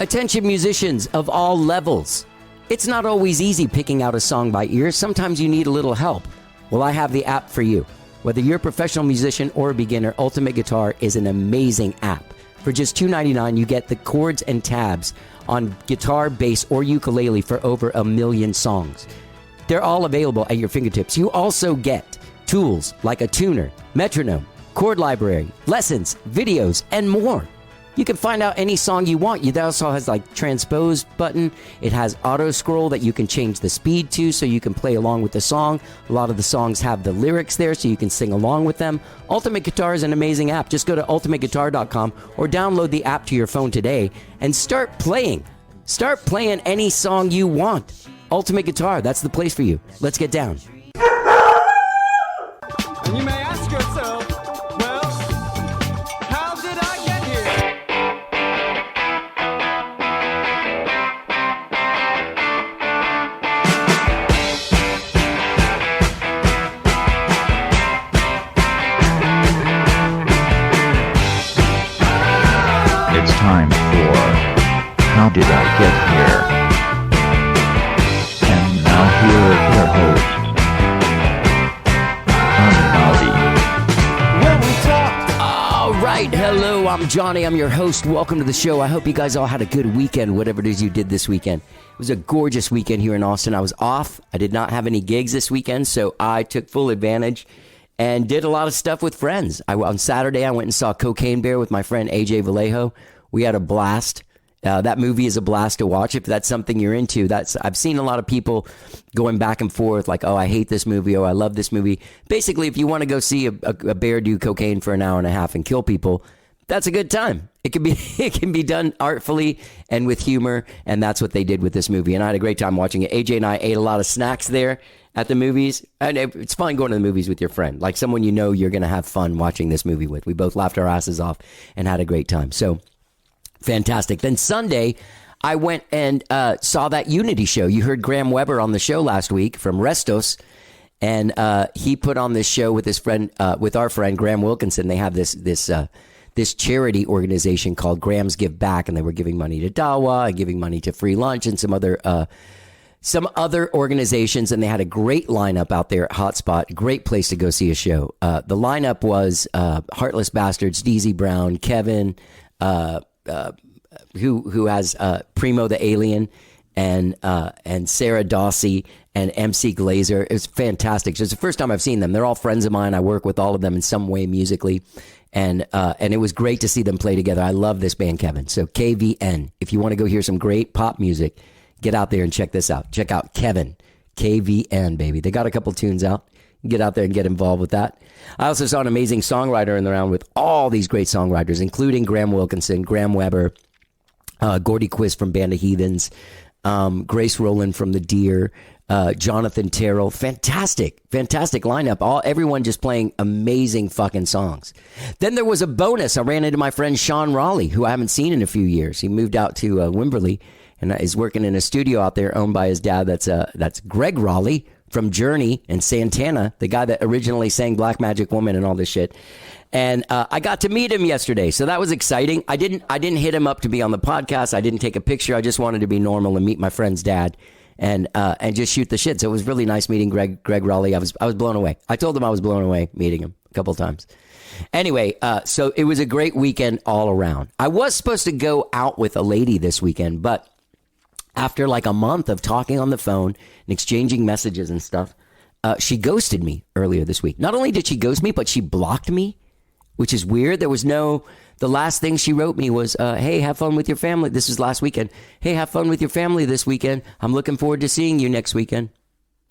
Attention musicians of all levels. It's not always easy picking out a song by ear. Sometimes you need a little help. Well, I have the app for you. Whether you're a professional musician or a beginner, Ultimate Guitar is an amazing app. For just $2.99, you get the chords and tabs on guitar, bass, or ukulele for over 1 million songs. They're all available at your fingertips. You also get tools like a tuner, metronome, chord library, lessons, videos, and more. You can find out any song you want. It also has like transpose button. It has auto scroll that you can change the speed to so you can play along with the song. A lot of the songs have the lyrics there so you can sing along with them. Ultimate Guitar is an amazing app. Just go to ultimateguitar.com or download the app to your phone today and start playing. Start playing any song you want. Ultimate Guitar, that's the place for you. Let's get down. And you may ask yourself, well, how did I get here? It's time for How Did I Get Here? And now here is your host, All right, hello, I'm Johnny. I'm your host. Welcome to the show. I hope you guys all had a good weekend, whatever it is you did this weekend. It was a gorgeous weekend here in Austin. I was off. I did not have any gigs this weekend, so I took full advantage and did a lot of stuff with friends. On Saturday, I went and saw Cocaine Bear with my friend AJ Vallejo. We had a blast. That movie is a blast to watch if that's something you're into. I've seen a lot of people going back and forth like, oh, I hate this movie. Oh, I love this movie. Basically, if you want to go see a bear do cocaine for an hour and a half and kill people, that's a good time. It can be done artfully and with humor, and that's what they did with this movie. And I had a great time watching it. AJ and I ate a lot of snacks there at the movies, and it's fun going to the movies with your friend, like someone you know you're going to have fun watching this movie with. We both laughed our asses off and had a great time. So fantastic. Then Sunday, I went and saw that Unity show. You heard Graham Weber on the show last week from Restos, and he put on this show with his friend, with our friend Graham Wilkinson. They have this charity organization called Graham's Give Back, and they were giving money to Dawa and giving money to Free Lunch and some other organizations, and they had a great lineup out there at Hotspot. Great place to go see a show. The lineup was Heartless Bastards, DZ Brown, Kevin, who has Primo the Alien, and Sarah Dawsey and MC Glazer. It was fantastic. So it's the first time I've seen them. They're all friends of mine. I work with all of them in some way musically, and it was great to see them play together. I love this band, Kevin. So KVN. If you want to go hear some great pop music, get out there and check this out. Check out Kevin, KVN, baby. They got a couple tunes out. Get out there and get involved with that. I also saw an amazing songwriter in the round with all these great songwriters, including Graham Wilkinson, Graham Weber, Gordy Quiz from Band of Heathens, Grace Rowland from The Deer, Jonathan Terrell. Fantastic lineup. Everyone just playing amazing fucking songs. Then there was a bonus. I ran into my friend Sean Raleigh, who I haven't seen in a few years. He moved out to Wimberley and is working in a studio out there owned by his dad. That's Greg Raleigh from Journey and Santana, the guy that originally sang Black Magic Woman and all this shit. And I got to meet him yesterday, so that was exciting. I didn't hit him up to be on the podcast. I didn't take a picture. I just wanted to be normal and meet my friend's dad and just shoot the shit. So it was really nice meeting Greg Raleigh. I was blown away. I told him I was blown away meeting him a couple times. Anyway, so it was a great weekend all around. I was supposed to go out with a lady this weekend, but after like a month of talking on the phone and exchanging messages and stuff, she ghosted me earlier this week. Not only did she ghost me, but she blocked me, which is weird. The last thing she wrote me was, hey, have fun with your family. This was last weekend. Hey, have fun with your family this weekend. I'm looking forward to seeing you next weekend.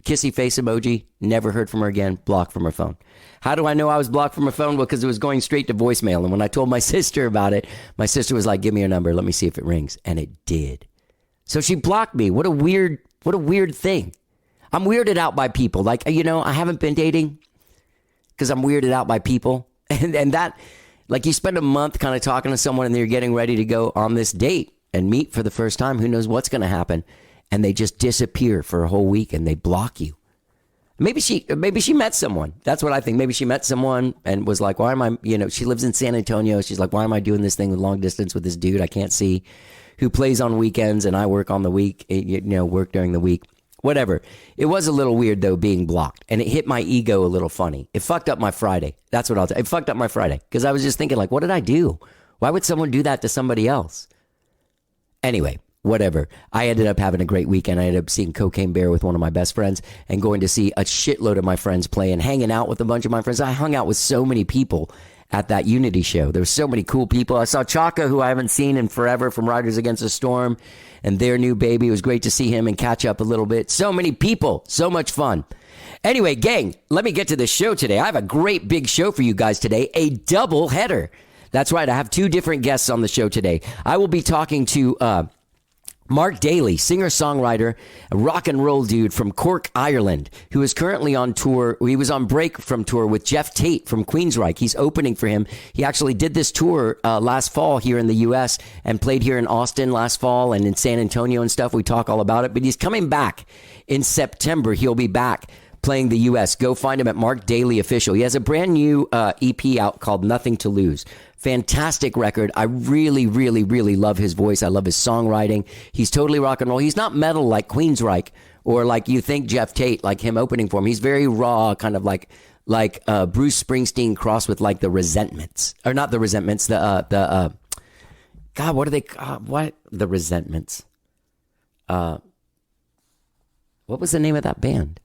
Kissy face emoji. Never heard from her again. Blocked from her phone. How do I know I was blocked from her phone? Well, because it was going straight to voicemail. And when I told my sister about it, my sister was like, give me your number. Let me see if it rings. And it did. So she blocked me. What a weird thing. I'm weirded out by people. Like, I haven't been dating because I'm weirded out by people. And that, like, you spend a month kind of talking to someone and you're getting ready to go on this date and meet for the first time. Who knows what's going to happen? And they just disappear for a whole week and they block you. Maybe she met someone. That's what I think. Maybe she met someone and was like, why am I, she lives in San Antonio. She's like, why am I doing this thing with long distance with this dude I can't see, who plays on weekends and I work on the week, work during the week. Whatever. It was a little weird, though, being blocked. And it hit my ego a little funny. It fucked up my Friday. That's what I'll say. It fucked up my Friday. Because I was just thinking, like, what did I do? Why would someone do that to somebody else? Anyway, whatever. I ended up having a great weekend. I ended up seeing Cocaine Bear with one of my best friends and going to see a shitload of my friends play and hanging out with a bunch of my friends. I hung out with so many people at that Unity show. There were so many cool people. I saw Chaka, who I haven't seen in forever, from Riders Against the Storm, and their new baby. It was great to see him and catch up a little bit. So many people. So much fun. Anyway, gang, let me get to the show today. I have a great big show for you guys today. A double header. That's right. I have two different guests on the show today. I will be talking to Mark Daly, singer-songwriter, a rock and roll dude from Cork, Ireland, who is currently on tour. He was on break from tour with Jeff Tate from Queensryche. He's opening for him. He actually did this tour last fall here in the U.S. and played here in Austin last fall and in San Antonio and stuff. We talk all about it. But he's coming back in September. He'll be back playing the U.S. Go find him at Mark Daly Official. He has a brand new EP out called Nothing to Lose. Fantastic record. I really, really, really love his voice. I love his songwriting. He's totally rock and roll. He's not metal like Queensryche or like you think Jeff Tate, like him opening for him. He's very raw, kind of like Bruce Springsteen crossed with like the Resentments. Or not the Resentments, God, what are they? What? The Resentments. What was the name of that band?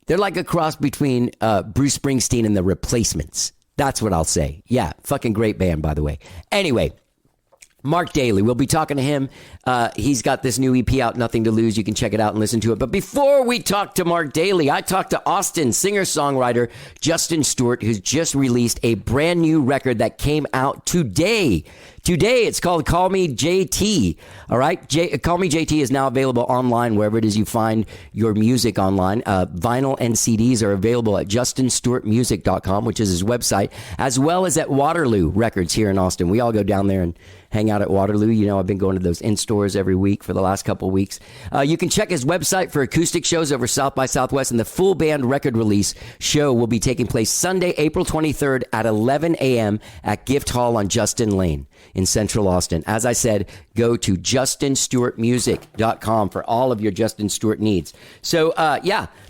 They're like a cross between Bruce Springsteen and the Replacements. That's what I'll say. Yeah, fucking great band, by the way. Anyway, Mark Daly, we'll be talking to him. He's got this new EP out, Nothing to Lose. You can check it out and listen to it. But before we talk to Mark Daly, I talked to Austin singer-songwriter Justin Stewart, who's just released a brand new record that came out today. Today, it's called Call Me JT. All right? Call Me JT is now available online, wherever it is you find your music online. Vinyl and CDs are available at justinstewartmusic.com, which is his website, as well as at Waterloo Records here in Austin. We all go down there and hang out at Waterloo. You know, I've been going to those in-stores every week for the last couple of weeks. You can check his website for acoustic shows over South by Southwest, and the full band record release show will be taking place Sunday, April 23rd at 11 a.m. at Gift Hall on Justin Lane in Central Austin. As I said, go to justinstewartmusic.com for all of your Justin Stewart needs. So,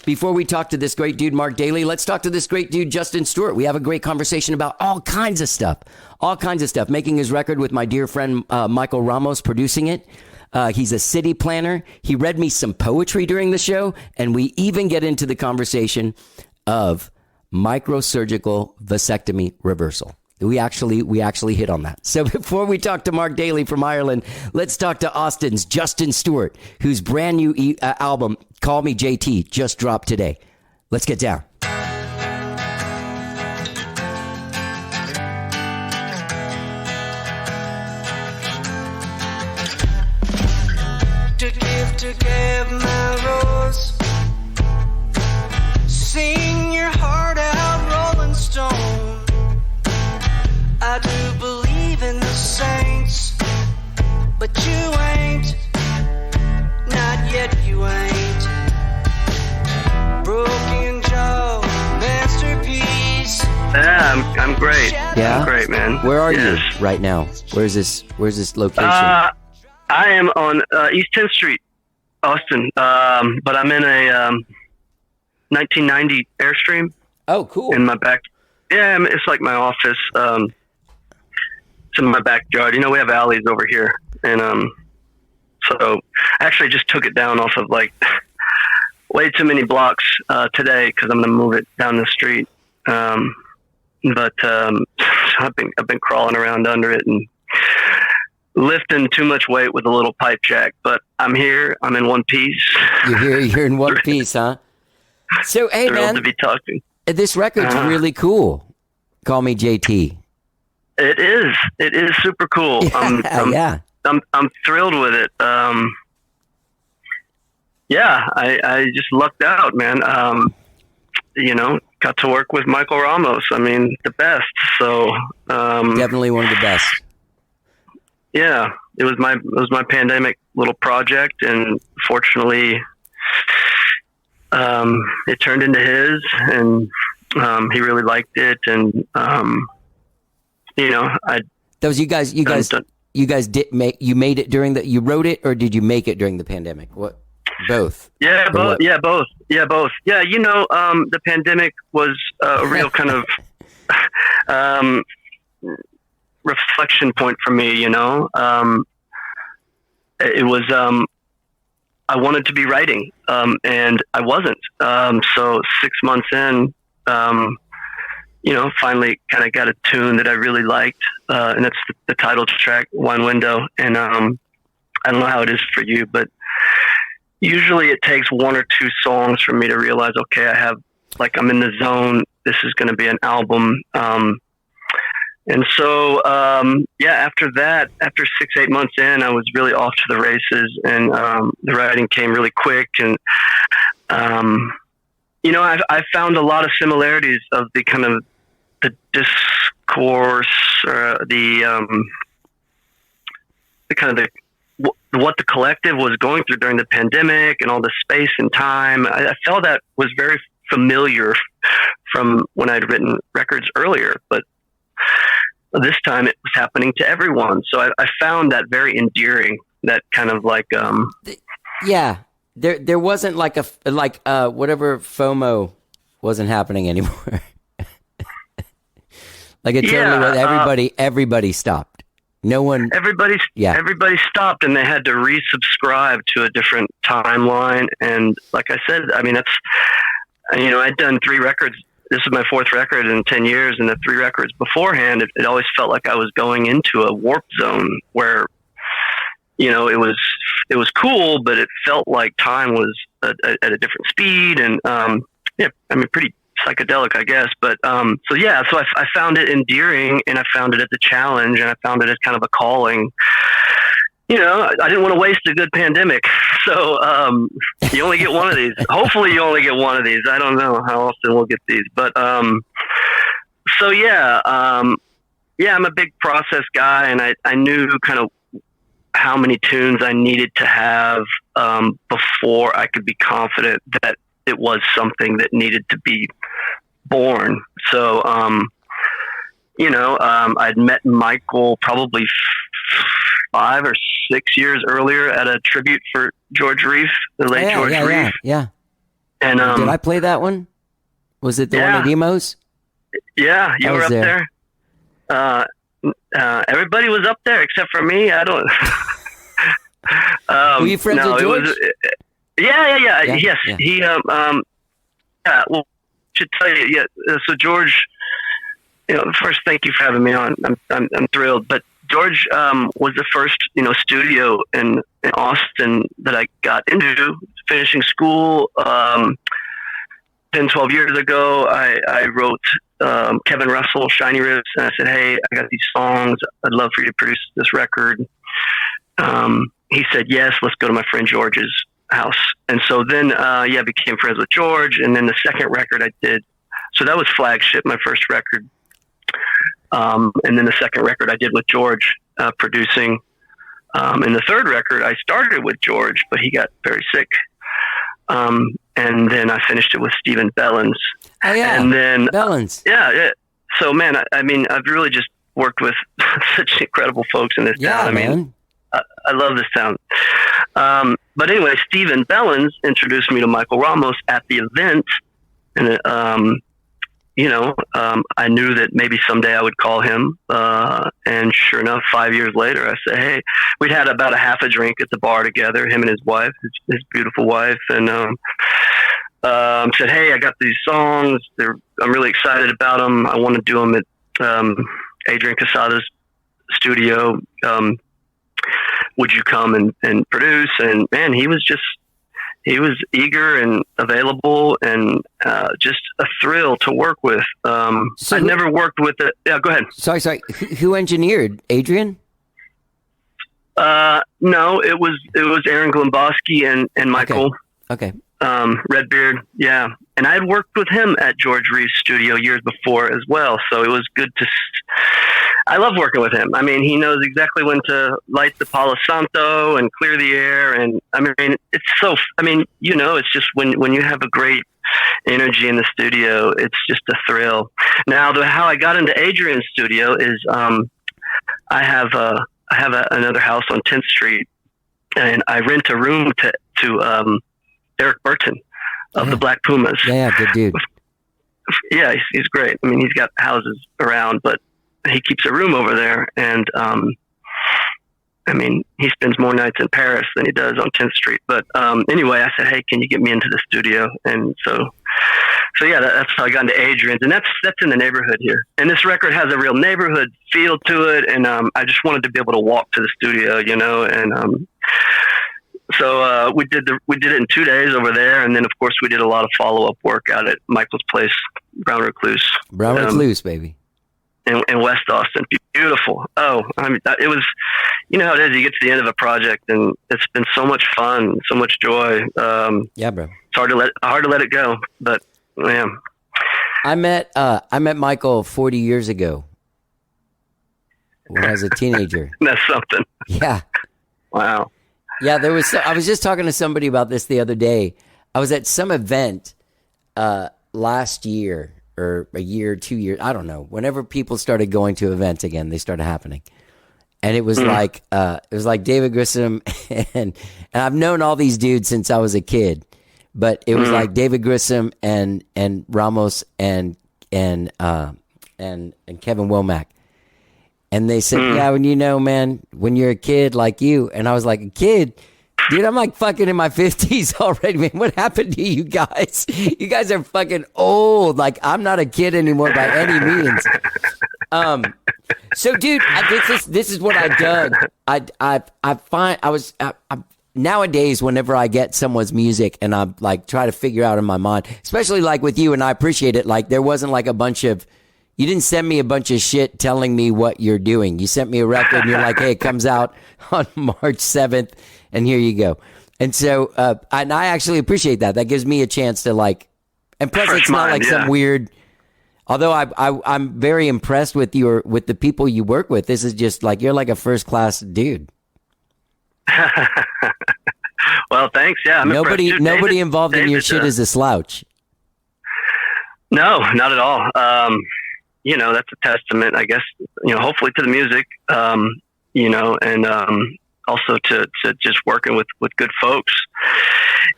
before we talk to this great dude, Mark Daly, let's talk to this great dude, Justin Stewart. We have a great conversation about all kinds of stuff, making his record with my dear friend Michael Ramos, producing it. He's a city planner. He read me some poetry during the show, and we even get into the conversation of microsurgical vasectomy reversal. We actually hit on that. So before we talk to Mark Daly from Ireland, let's talk to Austin's Justin Stewart, whose brand new album, Call Me JT, just dropped today. Let's get down. To give my rose, sing your heart out, Rolling Stone. I do believe in the saints, but you ain't, not yet you ain't. Broken jaw, masterpiece. Yeah, I'm great. Yeah? I'm great, man. Where are Yes. you right now? Where's this location? I am on East 10th Street, Austin, but I'm in a 1990 Airstream. Oh, cool. In my back. Yeah, it's like my office. It's in my backyard. You know, we have alleys over here, and so I actually just took it down off of like way too many blocks today because I'm going to move it down the street. But I've been crawling around under it and lifting too much weight with a little pipe jack. But I'm here. I'm in one piece. You're in one piece, huh? So hey, Thrilled man, to be talking. this record's really cool. Call Me JT. It is. It is super cool. Yeah. I'm thrilled with it. I just lucked out, man. Got to work with Michael Ramos. I mean, the best. So Definitely one of the best. Yeah, it was my pandemic little project, and fortunately, it turned into his, and he really liked it, and you know, That was you guys. You guys you made it during you wrote it, or did you make it during the pandemic? What? Both. Yeah, both. Yeah, both. Yeah, both. Yeah, you know, the pandemic was a real kind of reflection point for me. You know, it was. I wanted to be writing, and I wasn't. So 6 months in, you know, finally kind of got a tune that I really liked, and that's the title track, "Wine Window." And I don't know how it is for you, but usually it takes one or two songs for me to realize, okay, I'm in the zone. This is going to be an album. And so, after that, after 6-8 months in, I was really off to the races, and the writing came really quick. And, you know, I found a lot of similarities of the kind of the discourse, what the collective was going through during the pandemic and all the space and time. I felt that was very familiar from when I'd written records earlier, but this time it was happening to everyone. So I found that very endearing, that kind of like, yeah, there wasn't like whatever FOMO wasn't happening anymore. Like it totally was. Everybody stopped. No one. Everybody stopped, and they had to resubscribe to a different timeline. And like I said, I mean, that's, you know, I'd done 3 records. This is my 4th record in 10 years, and the 3 records beforehand, it always felt like I was going into a warp zone where, you know, it was cool, but it felt like time was at a different speed, and yeah, I mean, pretty psychedelic, I guess. But so I found it endearing, and I found it as a challenge, and I found it as kind of a calling. You know, I didn't want to waste a good pandemic, so you only get one of these. Hopefully, you only get one of these. I don't know how often we'll get these, but I'm a big process guy, and I knew kind of how many tunes I needed to have before I could be confident that it was something that needed to be born. So, I'd met Michael probably 5 or 6 years earlier at a tribute for George Reef, the late George Reef. Yeah. And did I play that one? Was it the one at Emos? Yeah, you were up there. Everybody was up there except for me. I don't. Were you friends with George? Yeah. Yes, yeah. He. Well, should tell you. Yeah. So George, first, thank you for having me on. I'm thrilled. But George was the first, studio in Austin that I got into. Finishing school 10, 12 years ago, I wrote Kevin Russell, Shiny Ribs, and I said, hey, I got these songs. I'd love for you to produce this record. He said, yes, let's go to my friend George's house. And so then, became friends with George. And then the second record I did, so that was Flagship, my first record. And then the second record I did with George producing. And the third record I started with George, but he got very sick. And then I finished it with Stephen Bellins. Oh, yeah. And then Bellins. Yeah. So, man, I mean, I've really just worked with such incredible folks in this town. I mean, I love this town. But anyway, Stephen Bellins introduced me to Michael Ramos at the event. And, I knew that maybe someday I would call him. And sure enough, 5 years later, I said, hey, we'd had about a half a drink at the bar together, him and his wife, his beautiful wife. And said, hey, I got these songs. I'm really excited about them. I want to do them at Adrian Casada's studio. Would you come and produce? And man, he was eager and available, and just a thrill to work with. I'd never worked with it. Yeah, go ahead. Sorry. Who engineered? Adrian? No, it was Aaron Glimboski and Michael. Okay. Redbeard. Yeah. And I had worked with him at George Reeves' studio years before as well. So it was good to, I love working with him. I mean, he knows exactly when to light the Palo Santo and clear the air. And I mean, it's so, I mean, it's just when you have a great energy in the studio, it's just a thrill. Now, how I got into Adrian's studio is, I have another house on 10th Street, and I rent a room to Eric Burton of the Black Pumas. Yeah, good dude. Yeah, he's great. I mean, he's got houses around, but he keeps a room over there, and I mean, he spends more nights in Paris than he does on 10th Street. But anyway, I said, hey, can you get me into the studio? And so yeah, that's how I got into Adrian's, and that's in the neighborhood here. And this record has a real neighborhood feel to it, and I just wanted to be able to walk to the studio, and so we did it in 2 days over there, and then of course we did a lot of follow-up work out at Michael's place, Brown Recluse. Brown Recluse, baby. In West Austin. Beautiful. Oh, I mean, it was, you know how it is. You get to the end of a project and it's been so much fun, so much joy. Yeah, bro. It's hard to let it go, but man. I met Michael 40 years ago when I was a teenager. That's something. Yeah. Wow. Yeah, I was just talking to somebody about this the other day. I was at some event last year, or a year, 2 years, I don't know. Whenever people started going to events again, they started happening. And it was like David Grissom and I've known all these dudes since I was a kid. But it was like David Grissom and Ramos and Kevin Womack. And they said, yeah, man, when you're a kid like you, and I was like, a kid? Dude, I'm like fucking in my 50s already, man. What happened to you guys? You guys are fucking old. Like, I'm not a kid anymore by any means. So, dude, this is what I dug. Nowadays, whenever I get someone's music and I'm like try to figure out in my mind, especially like with you, and I appreciate it. Like, there wasn't like you didn't send me a bunch of shit telling me what you're doing. You sent me a record and you're like, hey, it comes out on March 7th. And here you go. And so, and I actually appreciate that. That gives me a chance to like, and plus it's not like some weird, although I'm very impressed with the people you work with. This is just like, you're like a first class dude. Well, thanks. Yeah. I'm nobody David, involved in your shit is a slouch. No, not at all. That's a testament, I guess, hopefully to the music, and, also to just working with good folks.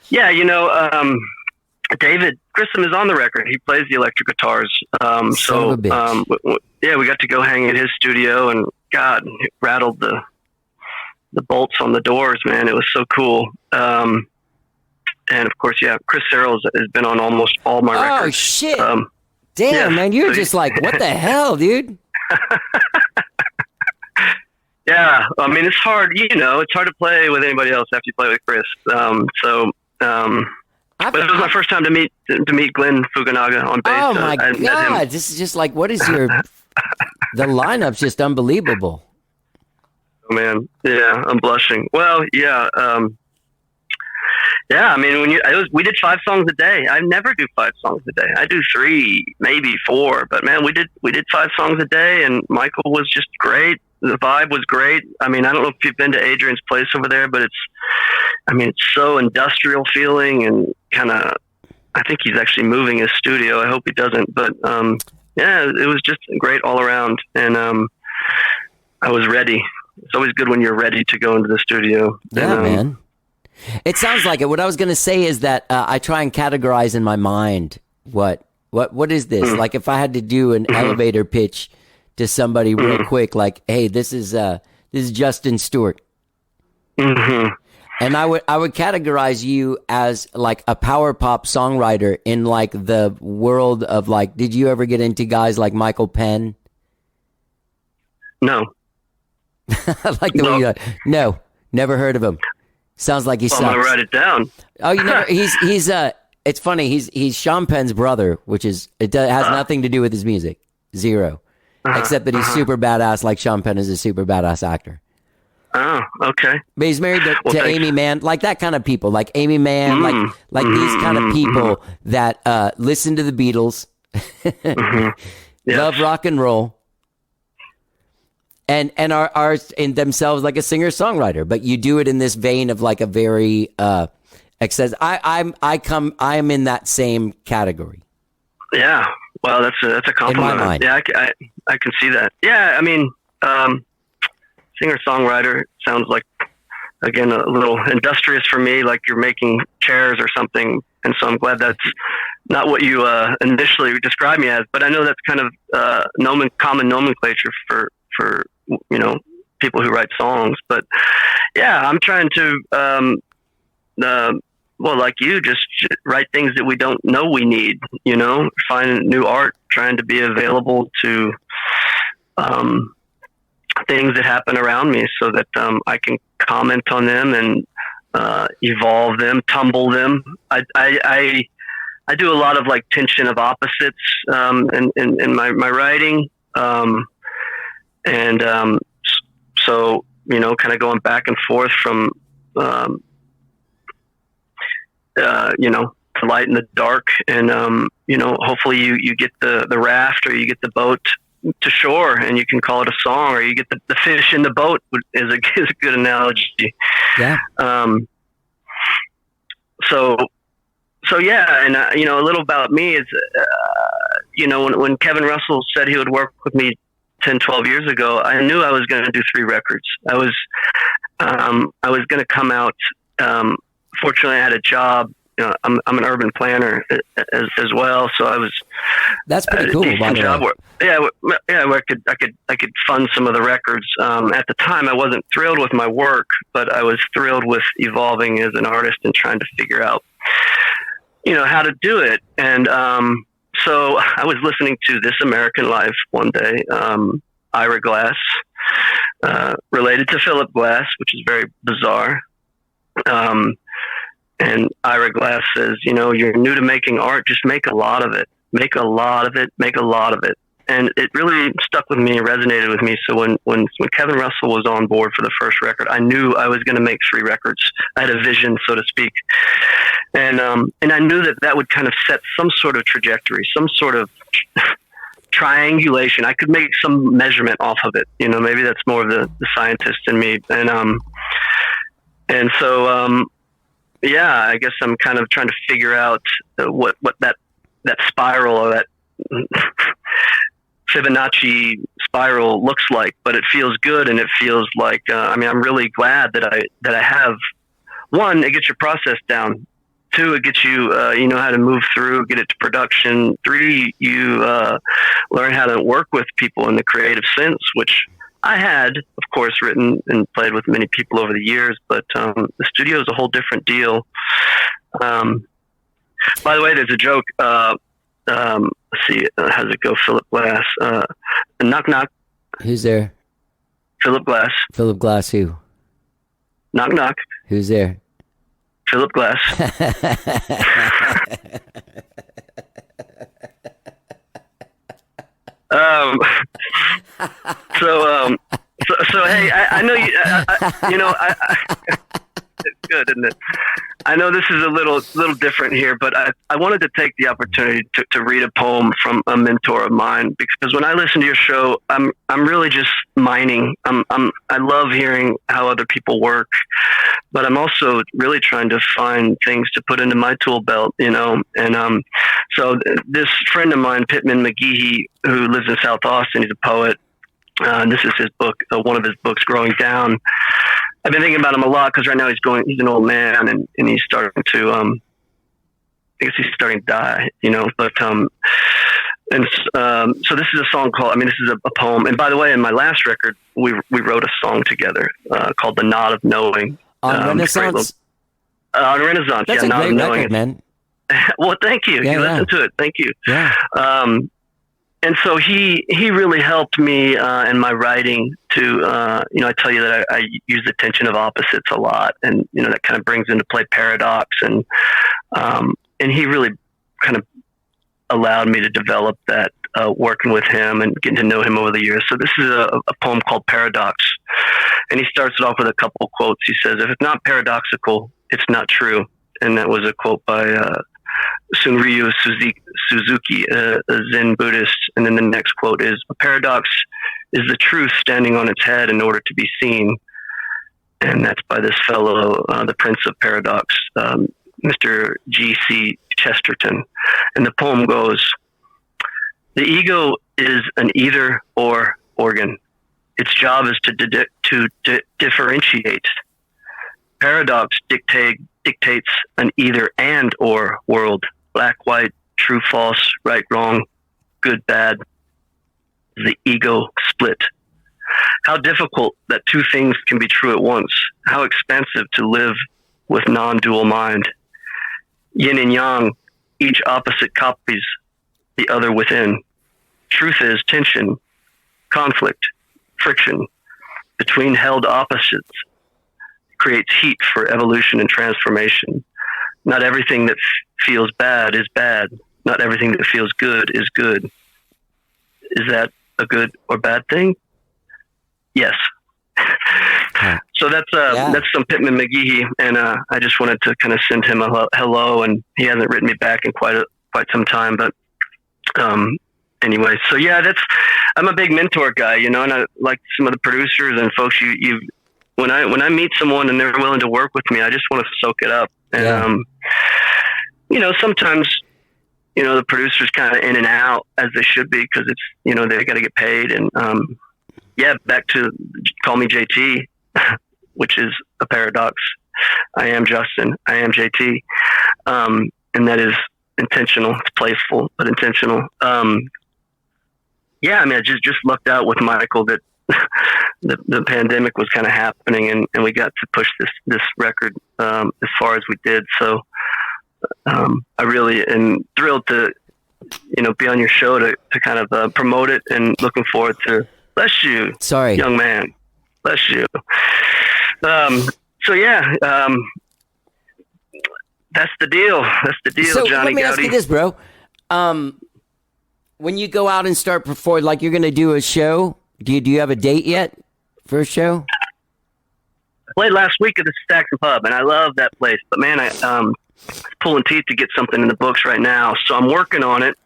Yeah, David Grissom is on the record. He plays the electric guitars. We got to go hang at his studio, and God, it rattled the bolts on the doors, man. It was so cool. And of course, yeah, Chris Searles has been on almost all my records. Oh shit! Damn, man, you're just like, what the hell, dude? Yeah, I mean, it's hard, it's hard to play with anybody else after you play with Chris. But it was my first time to meet Glenn Fukunaga on bass. Oh my God, this is just like, what is the lineup's just unbelievable. Oh man, yeah, I'm blushing. Well, yeah, I mean, we did 5 songs a day. I never do 5 songs a day. I do 3, maybe 4, but man, we did 5 songs a day, and Michael was just great. The vibe was great. I mean, I don't know if you've been to Adrian's place over there, but it's so industrial feeling, and kind of, I think he's actually moving his studio. I hope he doesn't, but yeah, it was just great all around, and I was ready. It's always good when you're ready to go into the studio. Yeah, man. It sounds like it. What I was going to say is that I try and categorize in my mind what is this? Like, if I had to do an elevator pitch to somebody real quick, like, hey, this is Justin Stewart. Mm-hmm. And I would categorize you as like a power pop songwriter in like the world of like, did you ever get into guys like Michael Penn? No. Like the way no, never heard of him. Sounds like he sucks. I'm gonna write it down. Oh, you know, he's it's funny. He's Sean Penn's brother, which has nothing to do with his music. Zero. Except that he's super badass, like Sean Penn is a super badass actor. Oh, okay. But he's married to Amy Mann, like that kind of people, like Amy Mann, like these kind of people that listen to the Beatles, love rock and roll, and are in themselves like a singer songwriter, but you do it in this vein of like a very excess. I am in that same category. Yeah, well, that's a compliment. In my mind. Yeah, I can see that. Yeah, I mean, singer songwriter sounds like, again, a little industrious for me, like you're making chairs or something. And so I'm glad that's not what you initially described me as, but I know that's kind of common nomenclature for people who write songs. But yeah, I'm trying to like you, just write things that we don't know we need, find new art, trying to be available to things that happen around me so that I can comment on them and evolve them, tumble them. I do a lot of like tension of opposites in my writing. So, kind of going back and forth from, the light and the dark. And, hopefully you get the raft or you get the boat to shore and you can call it a song, or you get the fish in the boat is a good analogy. Yeah. So yeah. And, a little about me is, when Kevin Russell said he would work with me 10, 12 years ago, I knew I was going to do 3 records. I was going to come out. Fortunately I had a job. I'm an urban planner as well. So I was, that's pretty cool. By the job way. Where I could fund some of the records. At the time I wasn't thrilled with my work, but I was thrilled with evolving as an artist and trying to figure out, how to do it. And, so I was listening to This American Life one day, Ira Glass, related to Philip Glass, which is very bizarre. And Ira Glass says, you're new to making art, just make a lot of it. Make a lot of it. Make a lot of it. And it really stuck with me and resonated with me. So when Kevin Russell was on board for the first record, I knew I was going to make 3 records. I had a vision, so to speak. And I knew that would kind of set some sort of trajectory, some sort of triangulation. I could make some measurement off of it. Maybe that's more of the scientist in me. And so, yeah, I guess I'm kind of trying to figure out what that spiral or that Fibonacci spiral looks like, but it feels good. And it feels like, I'm really glad that I have, 1, it gets your process down. 2, it gets you, how to move through, get it to production. 3, you learn how to work with people in the creative sense, which I had, of course, written and played with many people over the years, but the studio is a whole different deal. By the way, there's a joke. Let's see, how's it go? Philip Glass. Knock, knock. Who's there? Philip Glass. Philip Glass who? Knock, knock. Who's there? Philip Glass. So hey, I know you. It's good, isn't it? I know this is a little different here, but I wanted to take the opportunity to read a poem from a mentor of mine, because when I listen to your show, I'm really just mining. I love hearing how other people work, but I'm also really trying to find things to put into my tool belt, And so this friend of mine, Pittman McGehee, who lives in South Austin, he's a poet. This is his book, one of his books, Growing Down. I've been thinking about him a lot because right now he's an old man and he's starting to, I guess he's starting to die, but, so this is a song called, this is a poem. And by the way, in my last record, we wrote a song together, called The Knot of Knowing. On Renaissance? On Renaissance. That's yeah, a Knot great of Knowing. record, man. Well, thank you. Yeah, you listened to it. Thank you. Yeah. And so he really helped me in my writing to, I tell you that I use the tension of opposites a lot, and that kind of brings into play paradox, and he really kind of allowed me to develop that working with him and getting to know him over the years. So this is a poem called Paradox, and he starts it off with a couple quotes. He says, "If it's not paradoxical, it's not true," and that was a quote by Sunryu Suzuki, a Zen Buddhist. And then the next quote is, "A paradox is the truth standing on its head in order to be seen? And that's by this fellow, the Prince of Paradox, Mr. G.C. Chesterton. And the poem goes, the ego is an either-or organ. Its job is to differentiate. Paradox dictates an either-and-or world. Black, white, true, false, right, wrong, good, bad. The ego split. How difficult that two things can be true at once. How expensive to live with non-dual mind. Yin and yang, each opposite copies the other within. Truth is tension, conflict, friction between held opposites creates heat for evolution and transformation. Not everything that feels bad is bad. Not everything that feels good is good. Is that a good or bad thing? Yes. So that's some Pittman McGehee, and I just wanted to kind of send him a hello, and he hasn't written me back in quite some time, but anyway, so yeah, I'm a big mentor guy, and I like some of the producers and folks when I meet someone and they're willing to work with me, I just want to soak it up. And sometimes the producers kind of in and out as they should be, because it's they got to get paid. And back to call me JT, which is a paradox. I am Justin. I am JT, and that is intentional. It's playful but intentional. I just lucked out with Michael that the pandemic was kind of happening, and we got to push this record as far as we did. So I really am thrilled to be on your show to kind of promote it, and looking forward to. Bless you, young man. Bless you. That's the deal. That's the deal, So Johnny let me ask you this, bro. When you go out and start performing, like you're going to do a show, do you have a date yet for a show? I played last week at the Saxon Pub, and I love that place. But man, I'm pulling teeth to get something in the books right now, so I'm working on it.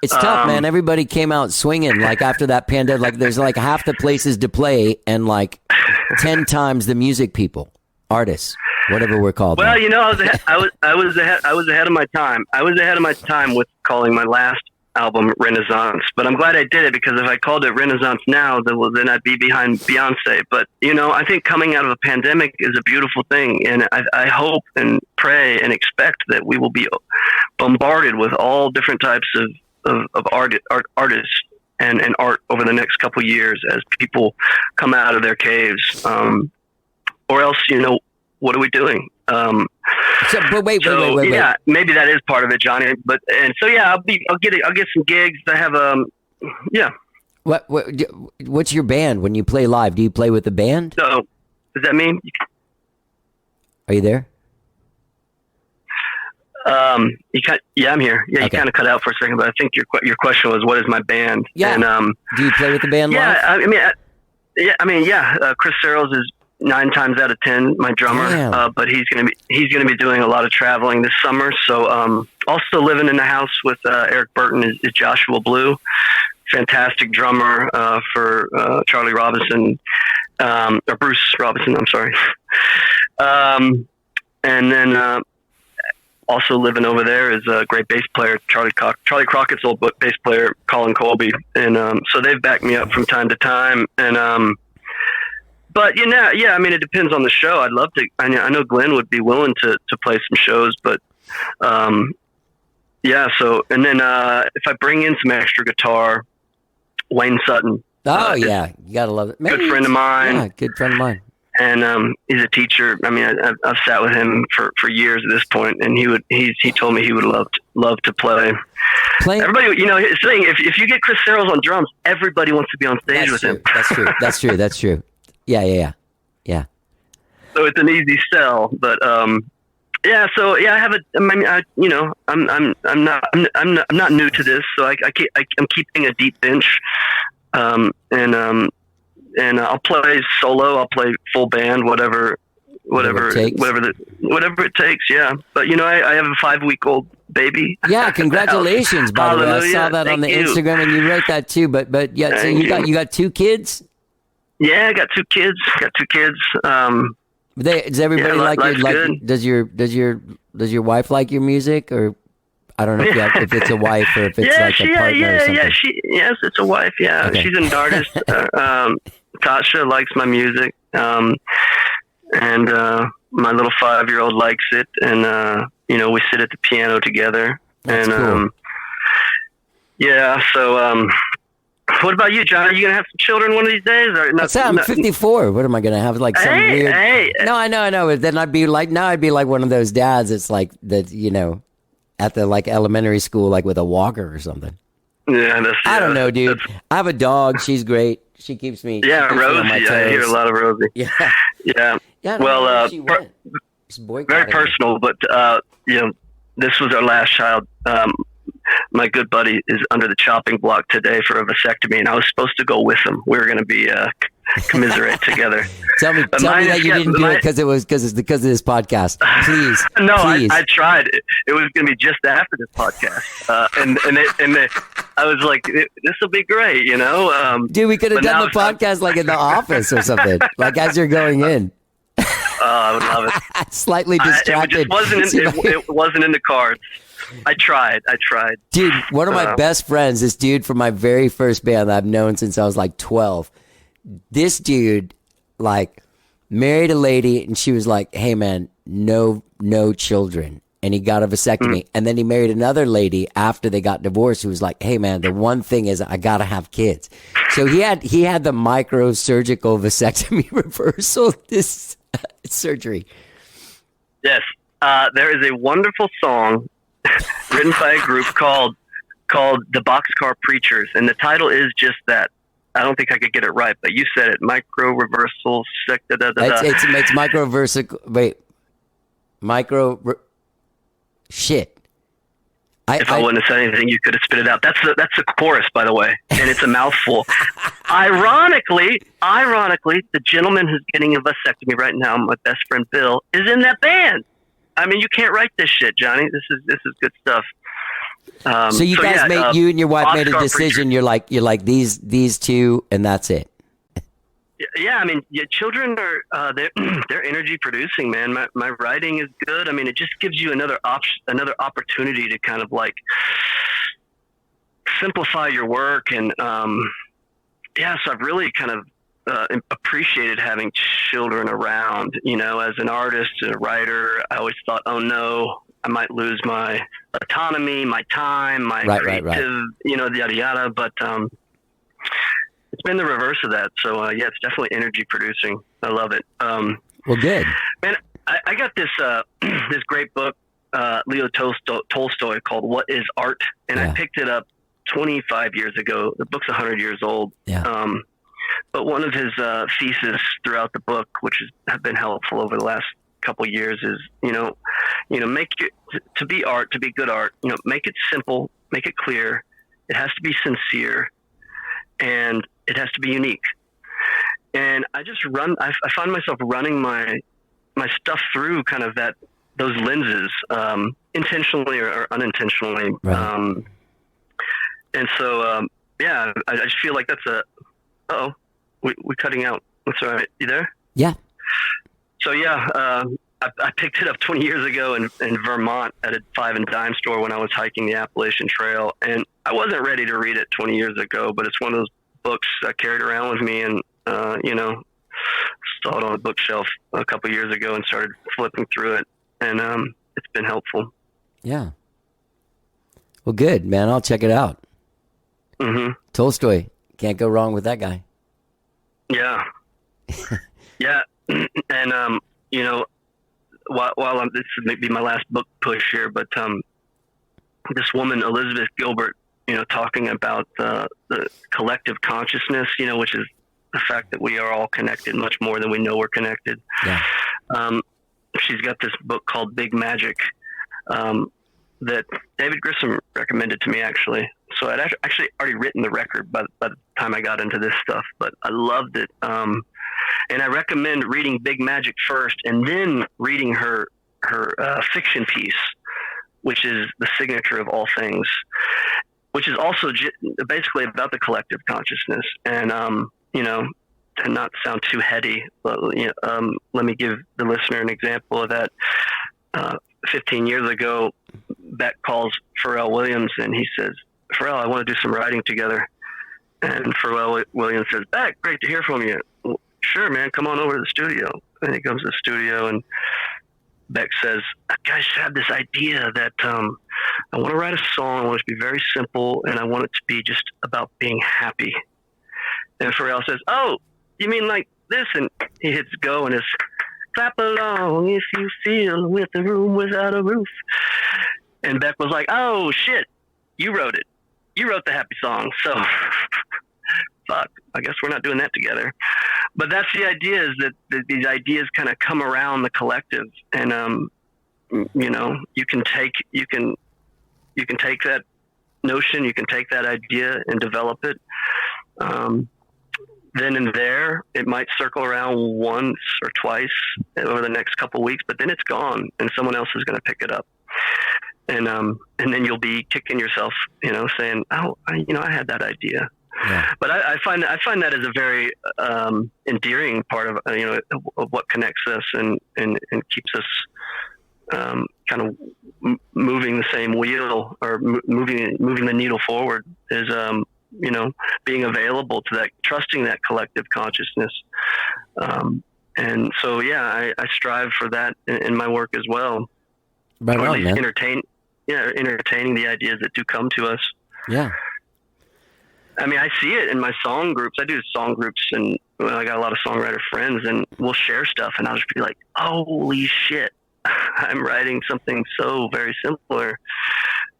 It's tough, man. Everybody came out swinging like after that pandemic. Like there's like half the places to play, and like 10 times the music people, artists, whatever we're called. Well, I was ahead of my time. I was ahead of my time with calling my last album Renaissance, but I'm glad I did it, because if I called it Renaissance now, then I'd be behind Beyonce. But I think coming out of a pandemic is a beautiful thing, and I hope and pray and expect that we will be bombarded with all different types of artists and art over the next couple of years as people come out of their caves. Or else, what are we doing? But wait. Yeah, maybe that is part of it, Johnny. I'll get some gigs. I have What's your band when you play live? Do you play with the band? So, does that mean? Are you there? I'm here. Yeah, you kind of cut out for a second, but I think your question was, what is my band? Yeah. And, do you play with the band live? Chris Searles is 9 times out of 10 my drummer, but he's gonna be doing a lot of traveling this summer. So also living in the house with Eric Burton is Joshua Blue, fantastic drummer for Charlie Robinson, or Bruce Robinson. I'm sorry. And then also living over there is a great bass player, Charlie Crockett's old bass player, Colin Colby, and so they've backed me up from time to time. And but it depends on the show. I'd love to. I know Glenn would be willing to play some shows, but So and then if I bring in some extra guitar, Wayne Sutton. Oh you gotta love it. Good friend of mine. Yeah, good friend of mine. And he's a teacher. I mean, I've sat with him for years at this point, and he told me he would love to play. Everybody, his thing. If you get Chris Searles on drums, everybody wants to be on stage with him. That's true. Yeah. So it's an easy sell, but I have I'm not new to this, so I'm keeping a deep bench, and I'll play solo. I'll play full band, whatever it takes. Yeah. But I have a 5-week-old baby. Yeah, congratulations, by the way. I Hallelujah. saw that on the Thank you. Instagram, and you wrote that too. But yeah, so Thank you got 2 kids? Yeah, I got 2 kids. Does everybody Yeah, like life's your good. does your wife like your music, or I don't know if it's a wife or if it's like a partner or something. Yes, it's a wife. Yeah, Okay. she's an artist. Tasha likes my music, and my little 5-year-old likes it, and we sit at the piano together. That's and cool. yeah, so what about you, John? Are you gonna have some children one of these days? Or What's that? I'm 54. What am I gonna have? Like some weird? Hey. No, I know. But then I'd be like one of those dads. It's like that, at the like elementary school, like with a walker or something. Yeah, I don't know, dude. I have a dog. She's great. She keeps me. Yeah, she keeps me on my Rosie. I hear a toes. lot of Rosie. Yeah. Yeah. Yeah. I don't know Well, where she went. Just very boycotting her. personal, but this was our last child. My good buddy is under the chopping block today for a vasectomy, and I was supposed to go with him. We were going to be commiserate together. Tell me mine that is- you yeah, didn't do it because it's because of this podcast. Please. No, please. I tried. It was going to be just after this podcast, I was like, this will be great, Dude, we could have but done now the podcast like in the office or something, like as you're going in. I would love it. Slightly It distracted. just it wasn't in the cards. I tried. Dude, one of my best friends, this dude from my very first band that I've known since I was like 12. This dude, like, married a lady, and she was like, "Hey, man, no children." And he got a vasectomy. And then he married another lady after they got divorced who was like, "Hey, man, the one thing is I gotta have kids." So he had the microsurgical vasectomy reversal this surgery. Yes, there is a wonderful song written by a group called the Boxcar Preachers, and the title is just that. I don't think I could get it right, but you said it. Micro reversal. It's microversical. Wait, shit. If I wouldn't have said anything, you could have spit it out. That's the chorus, by the way, and it's a mouthful. Ironically, the gentleman who's getting a vasectomy right now, my best friend Bill, is in that band. I mean, you can't write this shit, Johnny. This is good stuff. So you guys you and your wife made a Boxcar decision. Preachers. You're like these two, and that's it. Yeah, I mean, children are they're energy producing, man. My writing is good. I mean, it just gives you another opportunity to kind of like simplify your work, and so I've really kind of appreciated having children around. As an artist and a writer, I always thought, oh no, I might lose my autonomy, my time, my creative, yada yada. But it's been the reverse of that. So it's definitely energy producing. I love it. Well, good. Man, I got this this great book, Leo Tolstoy, called "What Is Art," and I picked it up 25 years ago. The book's 100 years old. Yeah. But one of his theses throughout the book, which have been helpful over the last couple years, is make it to be art, to be good art. Make it simple, make it clear. It has to be sincere, and it has to be unique. And I find myself running my stuff through kind of those lenses, intentionally or unintentionally. Right. And so, I just feel like that's we're cutting out. That's all right. You there? Yeah. So I picked it up 20 years ago in Vermont at a 5 and dime store when I was hiking the Appalachian Trail, and I wasn't ready to read it 20 years ago, but it's one of those books I carried around with me, and saw it on a bookshelf a couple years ago and started flipping through it, and it's been helpful. Yeah. Well, good, man. I'll check it out. Mm-hmm. Tolstoy, can't go wrong with that guy. Yeah. Yeah. And while this may be my last book push here, but this woman Elizabeth Gilbert, talking about the collective consciousness, which is the fact that we are all connected much more than we know we're connected. Yeah. She's got this book called Big Magic that David Grissom recommended to me, actually. So I'd actually already written the record by the time I got into this stuff, but I loved it. And I recommend reading Big Magic first and then reading her fiction piece, which is the signature of all things, which is also basically about the collective consciousness. And, to not sound too heady, let me give the listener an example of that. 15 years ago, Beck calls Pharrell Williams and he says, Pharrell, I want to do some writing together. And Pharrell Williams says, Beck, great to hear from you. Well, sure, man, come on over to the studio. And he comes to the studio and Beck says, I just have this idea that I want to write a song. I want it to be very simple and I want it to be just about being happy. And Pharrell says, oh, you mean like this? And he hits go and it's clap along if you feel with a room without a roof. And Beck was like, oh, shit, you wrote it. You wrote the happy song. So, fuck, I guess we're not doing that together. But that's the idea, is that these ideas kind of come around the collective. And, you can take that notion, you can take that idea and develop it. Then and there, it might circle around once or twice over the next couple of weeks, but then it's gone and someone else is going to pick it up. And then you'll be kicking yourself, saying, oh, I had that idea. Yeah. But I find that as a very endearing part of, of what connects us and keeps us kind of moving the same wheel or moving the needle forward is, being available to that, trusting that collective consciousness. And so, I strive for that in my work as well. Right or on, man. Entertaining the ideas that do come to us. Yeah. I mean, I see it in my song groups. I do song groups and I got a lot of songwriter friends and we'll share stuff and I'll just be like, holy shit, I'm writing something so very similar.